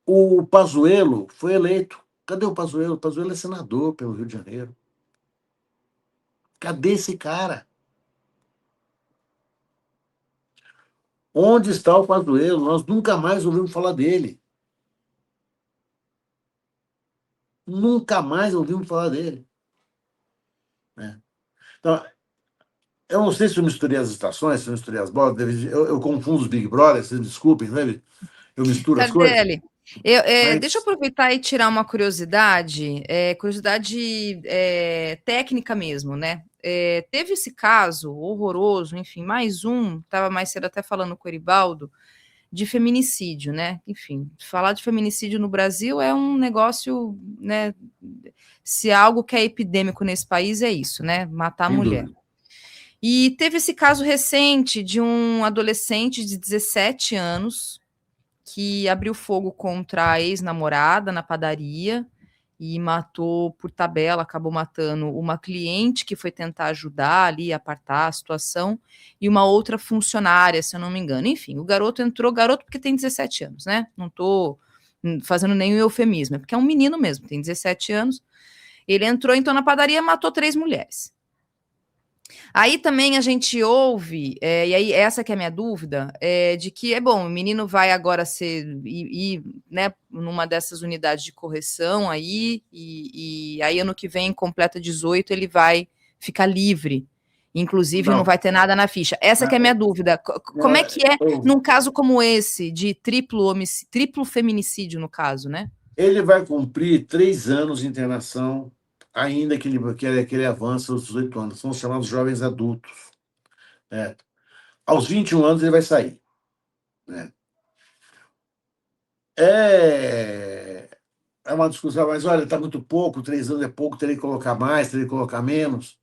O Pazuello foi eleito. Cadê o Pazuello? O Pazuello é senador pelo Rio de Janeiro. Cadê esse cara? Onde está o padroeiro? Nós nunca mais ouvimos falar dele. Nunca mais ouvimos falar dele. Né? Então, eu não sei se eu misturei as estações, se eu misturei as bolas, eu confundo os Big Brothers, vocês me desculpem, sabe? Eu misturo as coisas. Tardelli, deixa eu Mas aproveitar e tirar uma curiosidade, curiosidade técnica mesmo, né? Teve esse caso horroroso, enfim, mais um, estava mais cedo até falando com o Eribaldo, de feminicídio, né? Enfim, falar de feminicídio no Brasil é um negócio, né? Se há algo que é epidêmico nesse país é isso, né? Matar a sem mulher. dúvida. E teve esse caso recente de um adolescente de 17 anos que abriu fogo contra a ex-namorada na padaria e matou por tabela, acabou matando uma cliente que foi tentar ajudar ali, apartar a situação, e uma outra funcionária, se eu não me engano. Enfim, o garoto entrou, garoto porque tem 17 anos, né? Não tô fazendo nenhum eufemismo, é porque é um menino mesmo, tem 17 anos. Ele entrou então na padaria e matou 3 mulheres. Aí também a gente ouve, e aí essa que é a minha dúvida, de que é bom, o menino vai agora ir, né, numa dessas unidades de correção aí, e aí ano que vem, completa 18, ele vai ficar livre. Inclusive, não Não. vai ter nada na ficha. Essa que é a minha dúvida. Como é que é num caso como esse, de triplo feminicídio, no caso, né? Ele vai cumprir 3 anos de internação, ainda que ele avance aos 18 anos. São os chamados jovens adultos. Né? Aos 21 anos ele vai sair. Né? É uma discussão, mas olha, está muito pouco, 3 anos é pouco, teria que colocar mais, teria que colocar menos.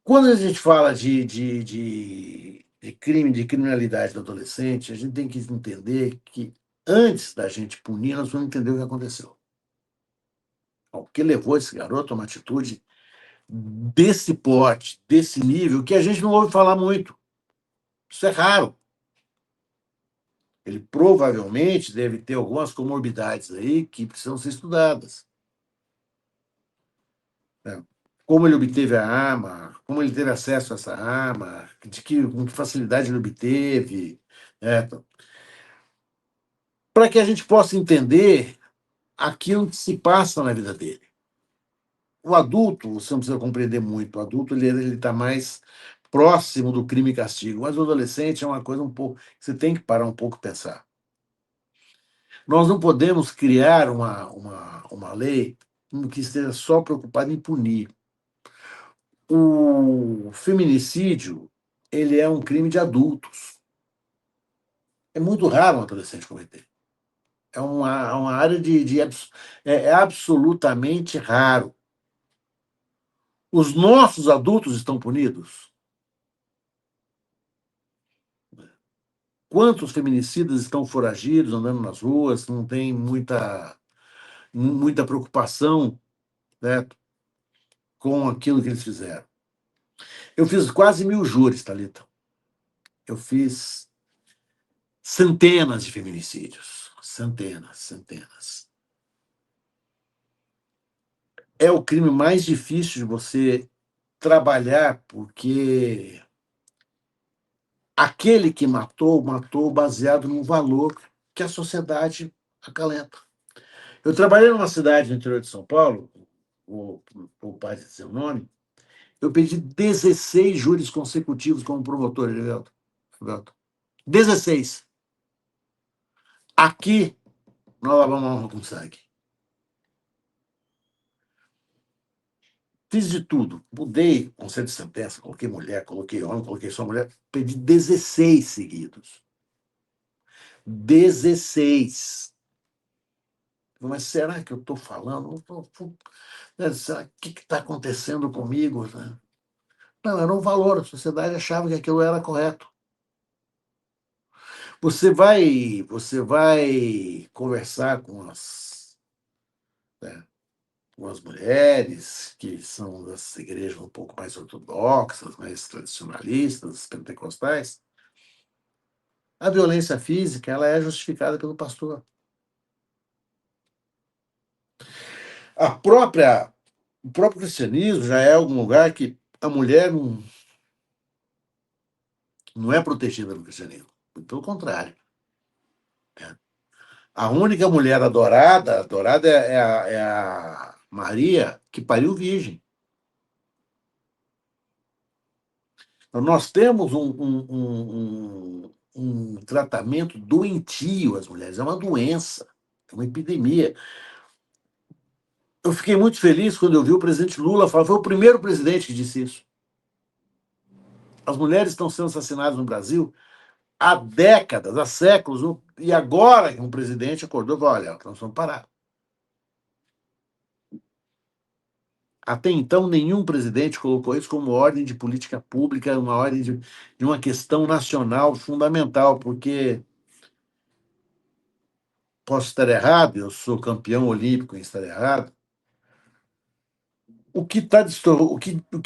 Quando a gente fala de crime, de criminalidade do adolescente, a gente tem que entender que antes da gente punir, nós vamos entender o que aconteceu. O que levou esse garoto a uma atitude desse porte, desse nível, que a gente não ouve falar muito. Isso é raro. Ele provavelmente deve ter algumas comorbidades aí que precisam ser estudadas. Né? Como ele obteve a arma, como ele teve acesso a essa arma, com que facilidade ele obteve, né? Para que a gente possa entender aquilo que se passa na vida dele. O adulto, você não precisa compreender muito, o adulto ele está mais próximo do crime e castigo, mas o adolescente é uma coisa um pouco. Você tem que parar um pouco e pensar. Nós não podemos criar uma lei que esteja só preocupada em punir. O feminicídio ele é um crime de adultos. É muito raro um adolescente cometer. É uma área é absolutamente raro. Os nossos adultos estão punidos? Quantos feminicidas estão foragidos, andando nas ruas, não tem muita preocupação, né, com aquilo que eles fizeram? Eu fiz quase 1000 júris, Thalita. Eu fiz centenas de feminicídios. Centenas, centenas. É o crime mais difícil de você trabalhar, porque aquele que matou, matou baseado num valor que a sociedade acalenta. Eu trabalhei numa cidade no interior de São Paulo, o pai dizer o nome, eu pedi 16 júris consecutivos como promotor, Everaldo. 16. Aqui, nós lavamos a honra com sangue. Fiz de tudo. Mudei conceito de sentença, coloquei mulher, coloquei homem, coloquei só mulher. Pedi 16 seguidos. 16. Mas será que eu estou falando? Será o que está acontecendo comigo? Não, era um valor. A sociedade achava que aquilo era correto. Você vai conversar né, com as mulheres que são das igrejas um pouco mais ortodoxas, mais tradicionalistas, pentecostais. A violência física ela é justificada pelo pastor. O próprio cristianismo já é algum lugar que a mulher não é protegida no cristianismo. Pelo contrário. A única mulher adorada é a Maria, que pariu virgem. Então, nós temos um tratamento doentio às mulheres, é uma doença, é uma epidemia. Eu fiquei muito feliz quando eu vi o presidente Lula falar, foi o primeiro presidente que disse isso. As mulheres estão sendo assassinadas no Brasil há décadas, há séculos, e agora um presidente acordou e falou, olha, nós vamos parar. Até então, nenhum presidente colocou isso como ordem de política pública, uma ordem de uma questão nacional fundamental, porque posso estar errado, eu sou campeão olímpico em estar errado. O que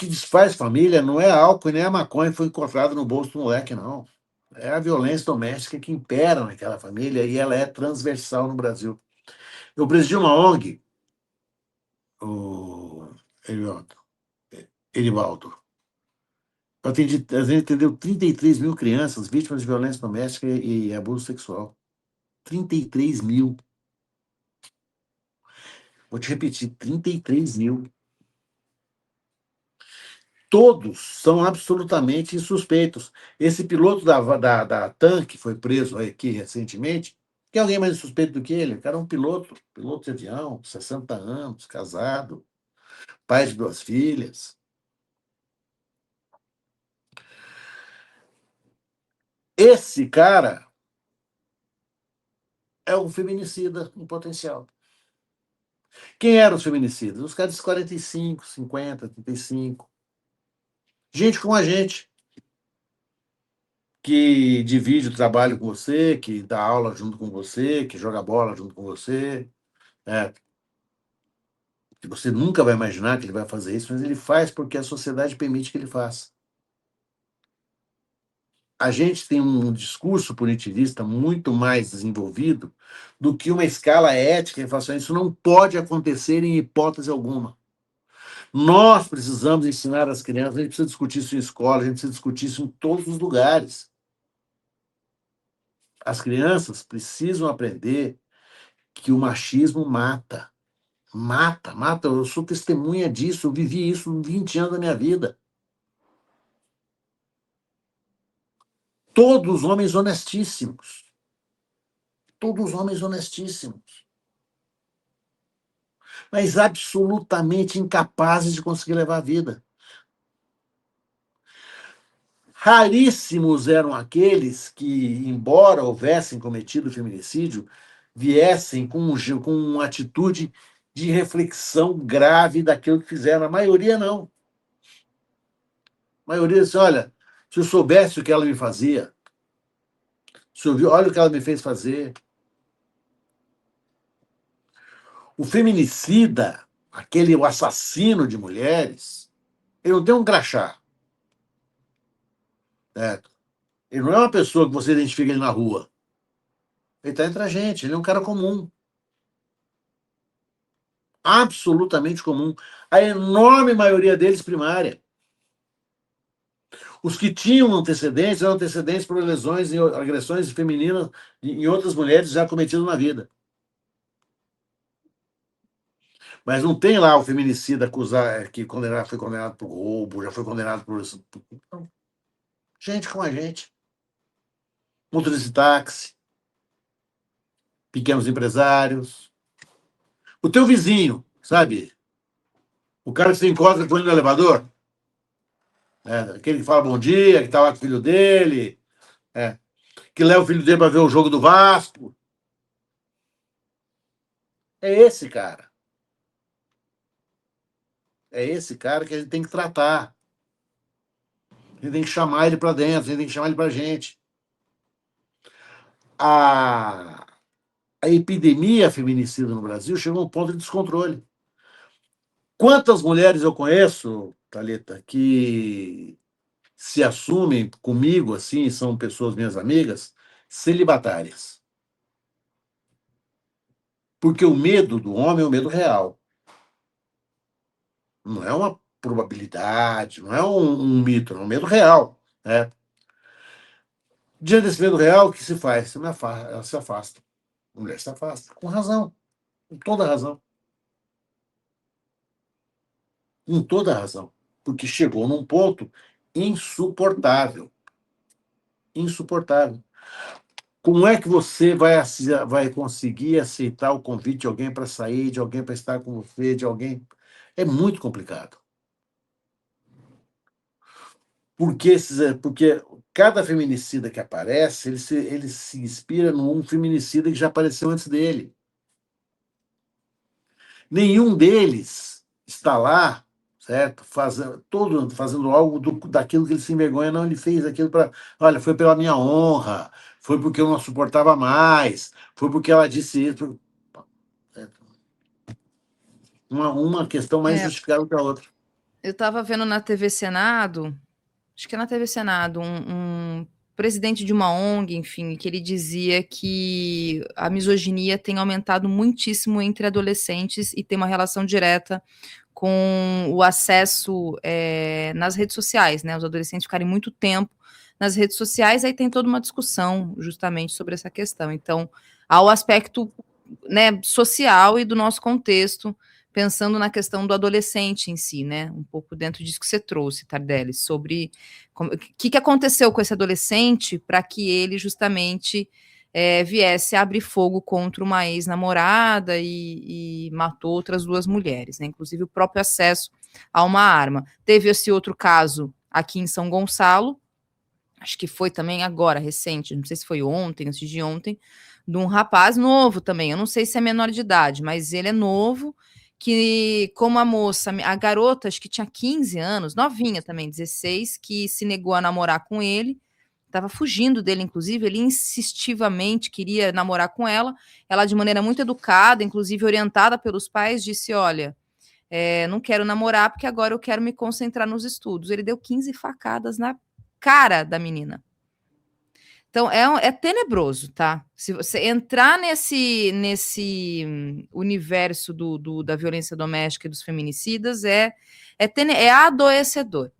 desfaz família não é álcool e nem a maconha que foi encontrado no bolso do moleque, não. É a violência doméstica que impera naquela família e ela é transversal no Brasil. Eu presidi uma ONG, o Erivaldo. A gente atendeu 33 mil crianças vítimas de violência doméstica e abuso sexual. 33 mil. Vou te repetir, 33 mil. Todos são absolutamente insuspeitos. Esse piloto da TAM, que foi preso aqui recentemente, tem alguém mais suspeito do que ele? O cara é um piloto de avião, 60 anos, casado, pai de 2 filhas. Esse cara é um feminicida em potencial. Quem eram os feminicidas? Os caras de 45, 50, 35. Gente como a gente, que divide o trabalho com você, que dá aula junto com você, que joga bola junto com você, né? Que você nunca vai imaginar que ele vai fazer isso, mas ele faz porque a sociedade permite que ele faça. A gente tem um discurso punitivista muito mais desenvolvido do que uma escala ética em relação a isso. Não pode acontecer em hipótese alguma. Nós precisamos ensinar as crianças, a gente precisa discutir isso em escola, a gente precisa discutir isso em todos os lugares. As crianças precisam aprender que o machismo mata. Mata, mata. Eu sou testemunha disso, eu vivi isso em 20 anos da minha vida. Todos homens honestíssimos. Todos homens honestíssimos. Mas absolutamente incapazes de conseguir levar a vida. Raríssimos eram aqueles que, embora houvessem cometido feminicídio, viessem com uma atitude de reflexão grave daquilo que fizeram. A maioria não. A maioria disse, olha, se eu soubesse o que ela me fazia, se eu viu, olha o que ela me fez fazer. O feminicida, o assassino de mulheres, ele não tem um crachá. Certo? Ele não é uma pessoa que você identifica ele na rua. Ele está entre a gente, ele é um cara comum. Absolutamente comum. A enorme maioria deles primária. Os que tinham antecedentes eram antecedentes por lesões e agressões femininas em outras mulheres já cometidas na vida. Mas não tem lá o feminicida que foi condenado por roubo, já foi condenado por isso. Gente como a gente. Motorista de táxi, pequenos empresários. O teu vizinho, sabe? O cara que você encontra com ele no elevador. Aquele que fala bom dia, que está lá com o filho dele, que leva o filho dele para ver o jogo do Vasco. É esse cara. É esse cara que a gente tem que tratar. A gente tem que chamar ele para dentro, a gente tem que chamar ele para a gente. A epidemia feminicida no Brasil chegou a um ponto de descontrole. Quantas mulheres eu conheço, Thalita, que se assumem comigo, assim, são pessoas minhas amigas, celibatárias. Porque o medo do homem é um medo real. Não é uma probabilidade, não é um mito, é um medo real. Né? Diante desse medo real, o que se faz? Ela se afasta. A mulher se afasta. Com razão. Com toda razão. Com toda razão. Porque chegou num ponto insuportável. Insuportável. Como é que você vai conseguir aceitar o convite de alguém para sair, de alguém para estar com você, de alguém? É muito complicado. Porque cada feminicida que aparece, ele se inspira num feminicida que já apareceu antes dele. Nenhum deles está lá, certo? Fazendo algo daquilo que ele se envergonha. Não, ele fez aquilo para. Olha, foi pela minha honra, foi porque eu não suportava mais, foi porque ela disse isso. Uma questão mais É, justificável que a outra. eu estava vendo na TV Senado, acho que é na TV Senado, um presidente de uma ONG, enfim, que ele dizia que a misoginia tem aumentado muitíssimo entre adolescentes e tem uma relação direta com o acesso nas redes sociais, né? Os adolescentes ficarem muito tempo nas redes sociais, aí tem toda uma discussão justamente sobre essa questão. Então, há o aspecto, né, social e do nosso contexto, pensando na questão do adolescente em si, né? Um pouco dentro disso que você trouxe, Tardelli, sobre o que aconteceu com esse adolescente para que ele justamente viesse a abrir fogo contra uma ex-namorada e matou outras duas mulheres, né? Inclusive o próprio acesso a uma arma. Teve esse outro caso aqui em São Gonçalo, acho que foi também agora, recente, não sei se foi ontem, antes de ontem, de um rapaz novo também, eu não sei se é menor de idade, mas ele é novo, que como a moça, a garota, acho que tinha 15 anos, novinha também, 16, que se negou a namorar com ele, estava fugindo dele, inclusive, ele insistivamente queria namorar com ela de maneira muito educada, inclusive orientada pelos pais, disse, olha, não quero namorar porque agora eu quero me concentrar nos estudos. Ele deu 15 facadas na cara da menina. Então, é tenebroso, tá? Se você entrar nesse universo da violência doméstica e dos feminicídios, é adoecedor.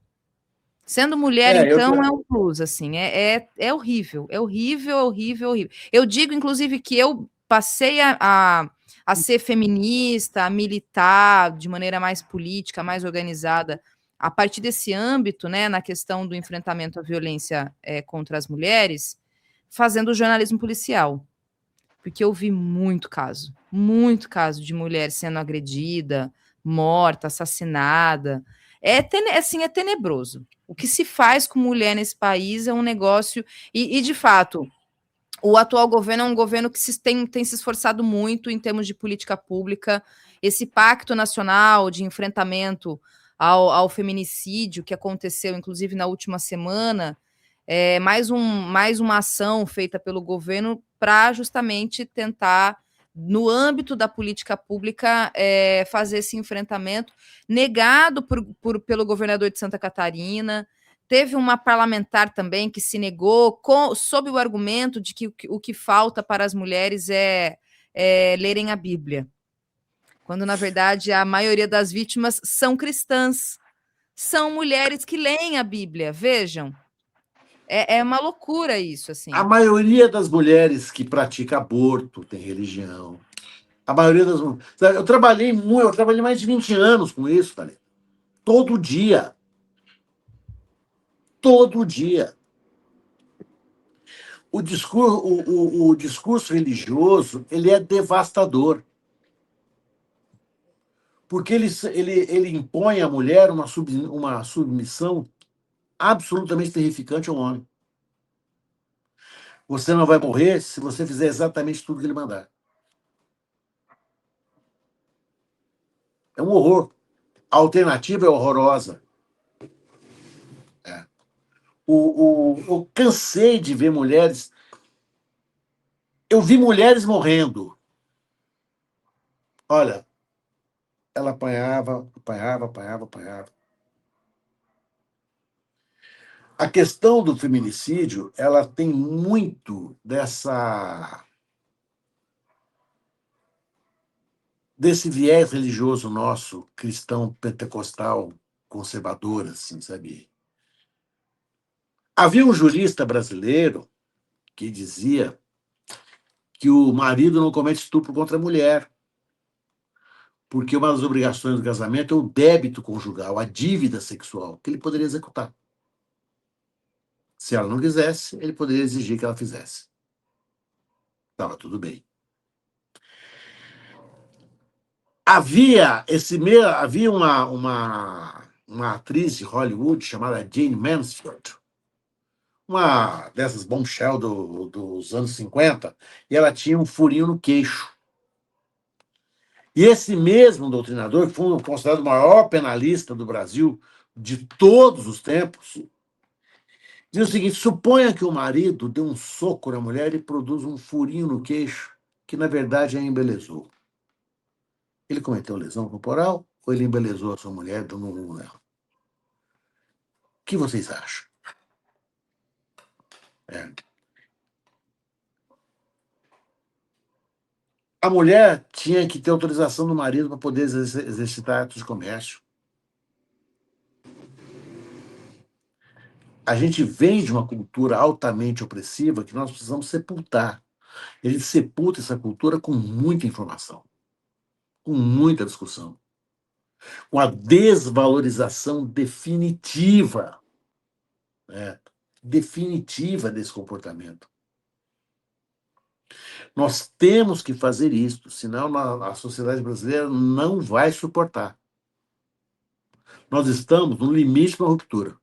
Sendo mulher, É, eu, então, é um plus, assim, é horrível, é horrível, horrível, horrível. Eu digo, inclusive, que eu passei a ser feminista, a militar de maneira mais política, mais organizada, a partir desse âmbito, né, na questão do enfrentamento à violência contra as mulheres, fazendo jornalismo policial, porque eu vi muito caso de mulher sendo agredida, morta, assassinada. Assim, é tenebroso. O que se faz com mulher nesse país é um negócio. E de fato, o atual governo é um governo que tem se esforçado muito em termos de política pública. Esse pacto nacional de enfrentamento ao feminicídio que aconteceu, inclusive, na última semana, mais uma ação feita pelo governo para justamente tentar, no âmbito da política pública, fazer esse enfrentamento, negado pelo governador de Santa Catarina. Teve uma parlamentar também que se negou, sob o argumento de que o que falta para as mulheres é lerem a Bíblia, quando, na verdade, a maioria das vítimas são cristãs, são mulheres que leem a Bíblia, vejam. É uma loucura isso, a assim. maioria das mulheres que pratica aborto tem religião. A maioria das. Eu trabalhei mais de 20 anos com isso, tá? Todo dia. Todo dia. O discurso religioso ele é devastador, porque ele impõe à mulher uma submissão absolutamente terrificante ao homem. Você não vai morrer se você fizer exatamente tudo que ele mandar. É um horror. A alternativa é horrorosa. É. Eu cansei de ver mulheres. Eu vi mulheres morrendo. Olha, ela apanhava, apanhava, apanhava, apanhava. A questão do feminicídio, ela tem muito desse viés religioso nosso, cristão, pentecostal, conservador, assim, sabe? Havia um jurista brasileiro que dizia que o marido não comete estupro contra a mulher, porque uma das obrigações do casamento é o débito conjugal, a dívida sexual, que ele poderia executar. Se ela não quisesse, ele poderia exigir que ela fizesse. Estava tudo bem. Havia uma atriz de Hollywood chamada Jane Mansfield, uma dessas bombshell dos anos 50, e ela tinha um furinho no queixo. E esse mesmo doutrinador, que foi considerado o maior penalista do Brasil de todos os tempos, diz o seguinte: suponha que o marido deu um soco na mulher e produz um furinho no queixo, que na verdade a embelezou. Ele cometeu lesão corporal ou ele embelezou a sua mulher dando um murro nela? O que vocês acham? É. A mulher tinha que ter autorização do marido para poder exercitar atos de comércio. A gente vem de uma cultura altamente opressiva que nós precisamos sepultar. E a gente sepulta essa cultura com muita informação, com muita discussão, com a desvalorização definitiva, definitiva desse comportamento. Nós temos que fazer isso, senão a sociedade brasileira não vai suportar. Nós estamos no limite de uma ruptura.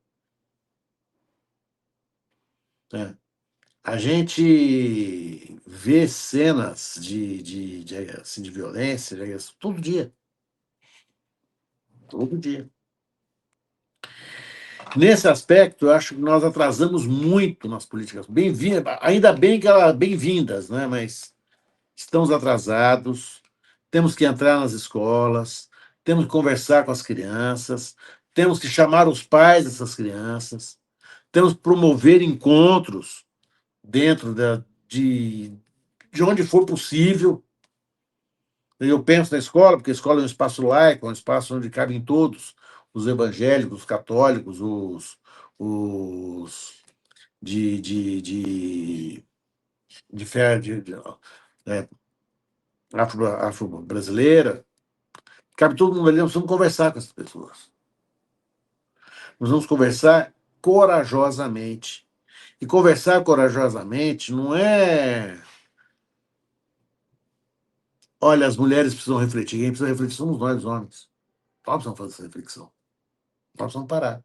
A gente vê cenas de violência, de agressão, todo dia. Todo dia. Nesse aspecto, eu acho que nós atrasamos muito nas políticas. Ainda bem que elas bem-vindas, né? Mas estamos atrasados, temos que entrar nas escolas, temos que conversar com as crianças, temos que chamar os pais dessas crianças, temos que promover encontros dentro de onde for possível. Eu penso na escola, porque a escola é um espaço laico, é um espaço onde cabem todos, os evangélicos, os católicos, os de fé é, afro-brasileira. Cabe todo mundo ali, nós vamos conversar com essas pessoas. Nós vamos conversar corajosamente. E conversar corajosamente não é... Olha, as mulheres precisam refletir. Quem precisa refletir somos nós, os homens. Nós precisamos fazer essa reflexão. Nós precisamos parar.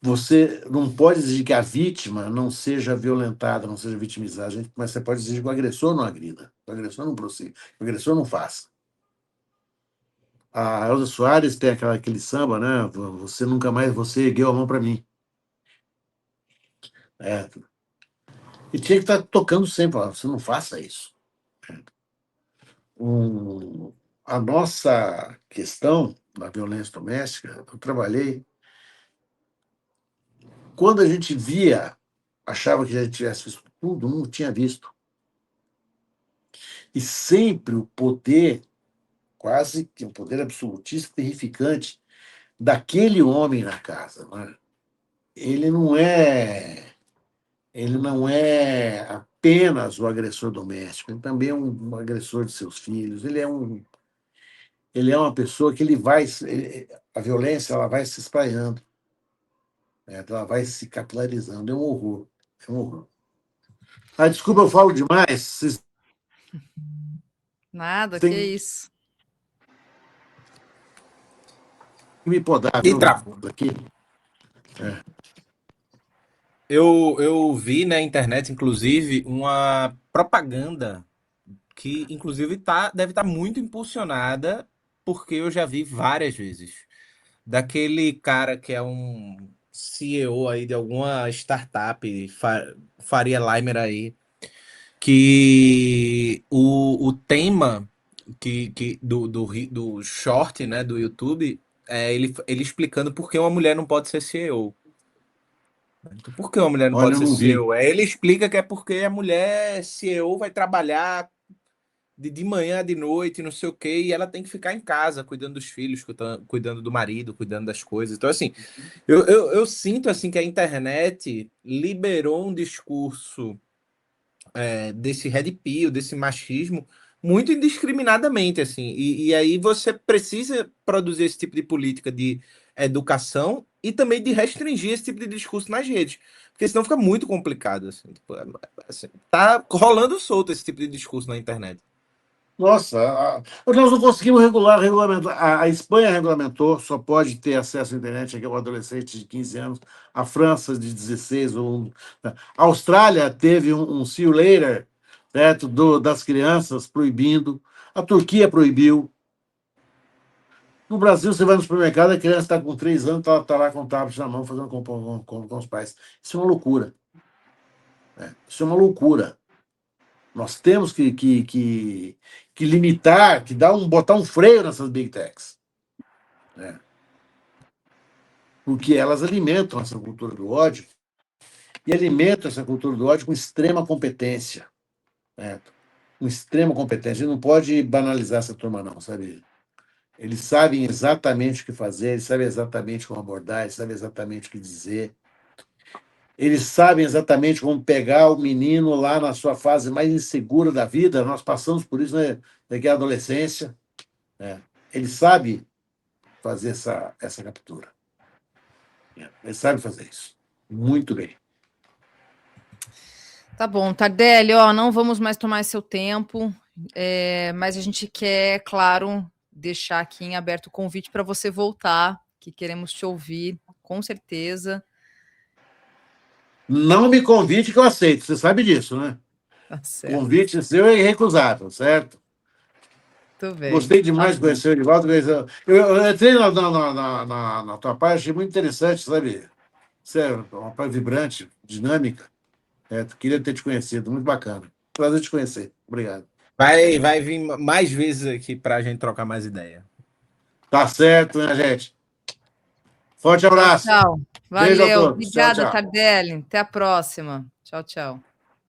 Você não pode exigir que a vítima não seja violentada, não seja vitimizada, mas você pode exigir que o agressor não agrida, que o agressor não prossiga, que o agressor não faça. A Elza Soares tem aquele samba, né? Você nunca mais, você ergueu a mão para mim. E tinha que estar tocando sempre, você não faça isso. A nossa questão da violência doméstica, eu trabalhei. Quando a gente via, achava que já tivesse visto tudo, não tinha visto. E sempre o poder, quase que um poder absolutista, terrificante, daquele homem na casa. Né? Ele não é apenas o agressor doméstico, ele também é um agressor de seus filhos, ele é uma pessoa que a violência ela vai se espalhando, né? Ela vai se capilarizando, é um horror, é um horror. Desculpa, eu falo demais. Nada, que isso. Me podar, E travou. Aqui. Eu vi na internet, inclusive, uma propaganda que, inclusive, deve estar muito impulsionada, porque eu já vi várias vezes. Daquele cara que é um CEO aí de alguma startup, Faria Limer aí, que o tema do short, né, do YouTube, é ele explicando por que uma mulher não pode ser CEO. Então, por que uma mulher não pode ser CEO? Aí ele explica que é porque a mulher CEO vai trabalhar de manhã, de noite, não sei o quê, e ela tem que ficar em casa, cuidando dos filhos, cuidando do marido, cuidando das coisas. Então, assim, eu sinto assim que a internet liberou um discurso desse red pill, desse machismo, muito indiscriminadamente, assim. E aí você precisa produzir esse tipo de política de educação e também de restringir esse tipo de discurso nas redes. Porque senão fica muito complicado, assim. Tipo, assim, tá rolando solto esse tipo de discurso na internet. Nossa, nós não conseguimos regulamentar. A Espanha regulamentou, só pode ter acesso à internet aqui um adolescente de 15 anos. A França, de 16. A Austrália teve um see you later, certo, das crianças, proibindo. A Turquia proibiu. No Brasil, você vai no supermercado, a criança está com 3 anos, está lá com o tablet na mão, fazendo compra com os pais. Isso é uma loucura. Isso é uma loucura. Nós temos que limitar, botar um freio nessas big techs. Né? Porque elas alimentam essa cultura do ódio e alimentam essa cultura do ódio com extrema competência. Né? Com extrema competência. A gente não pode banalizar essa turma, não, sabe? Eles sabem exatamente o que fazer, eles sabem exatamente como abordar, eles sabem exatamente o que dizer. Eles sabem exatamente como pegar o menino lá na sua fase mais insegura da vida. Nós passamos por isso, né? Daqui à adolescência. Né? Ele sabe fazer essa captura. Ele sabe fazer isso. Muito bem. Tá bom, Tardelli, ó, não vamos mais tomar seu tempo, mas a gente quer, claro, deixar aqui em aberto o convite para você voltar, que queremos te ouvir, com certeza. Não me convide que eu aceito, você sabe disso, né? Tá certo. Convite seu é irrecusável, certo? Muito bem. Gostei demais de conhecer o Edivaldo. Eu entrei na tua página, achei muito interessante, sabe? Você é uma página vibrante, dinâmica. Queria ter te conhecido, muito bacana. Prazer te conhecer. Obrigado. Vai vir mais vezes aqui para a gente trocar mais ideia. Tá certo, né, gente? Forte abraço. Tchau. Beijo a Valeu. todos. Obrigada, Tchau, tchau. Tardelli. Até a próxima. Tchau, tchau.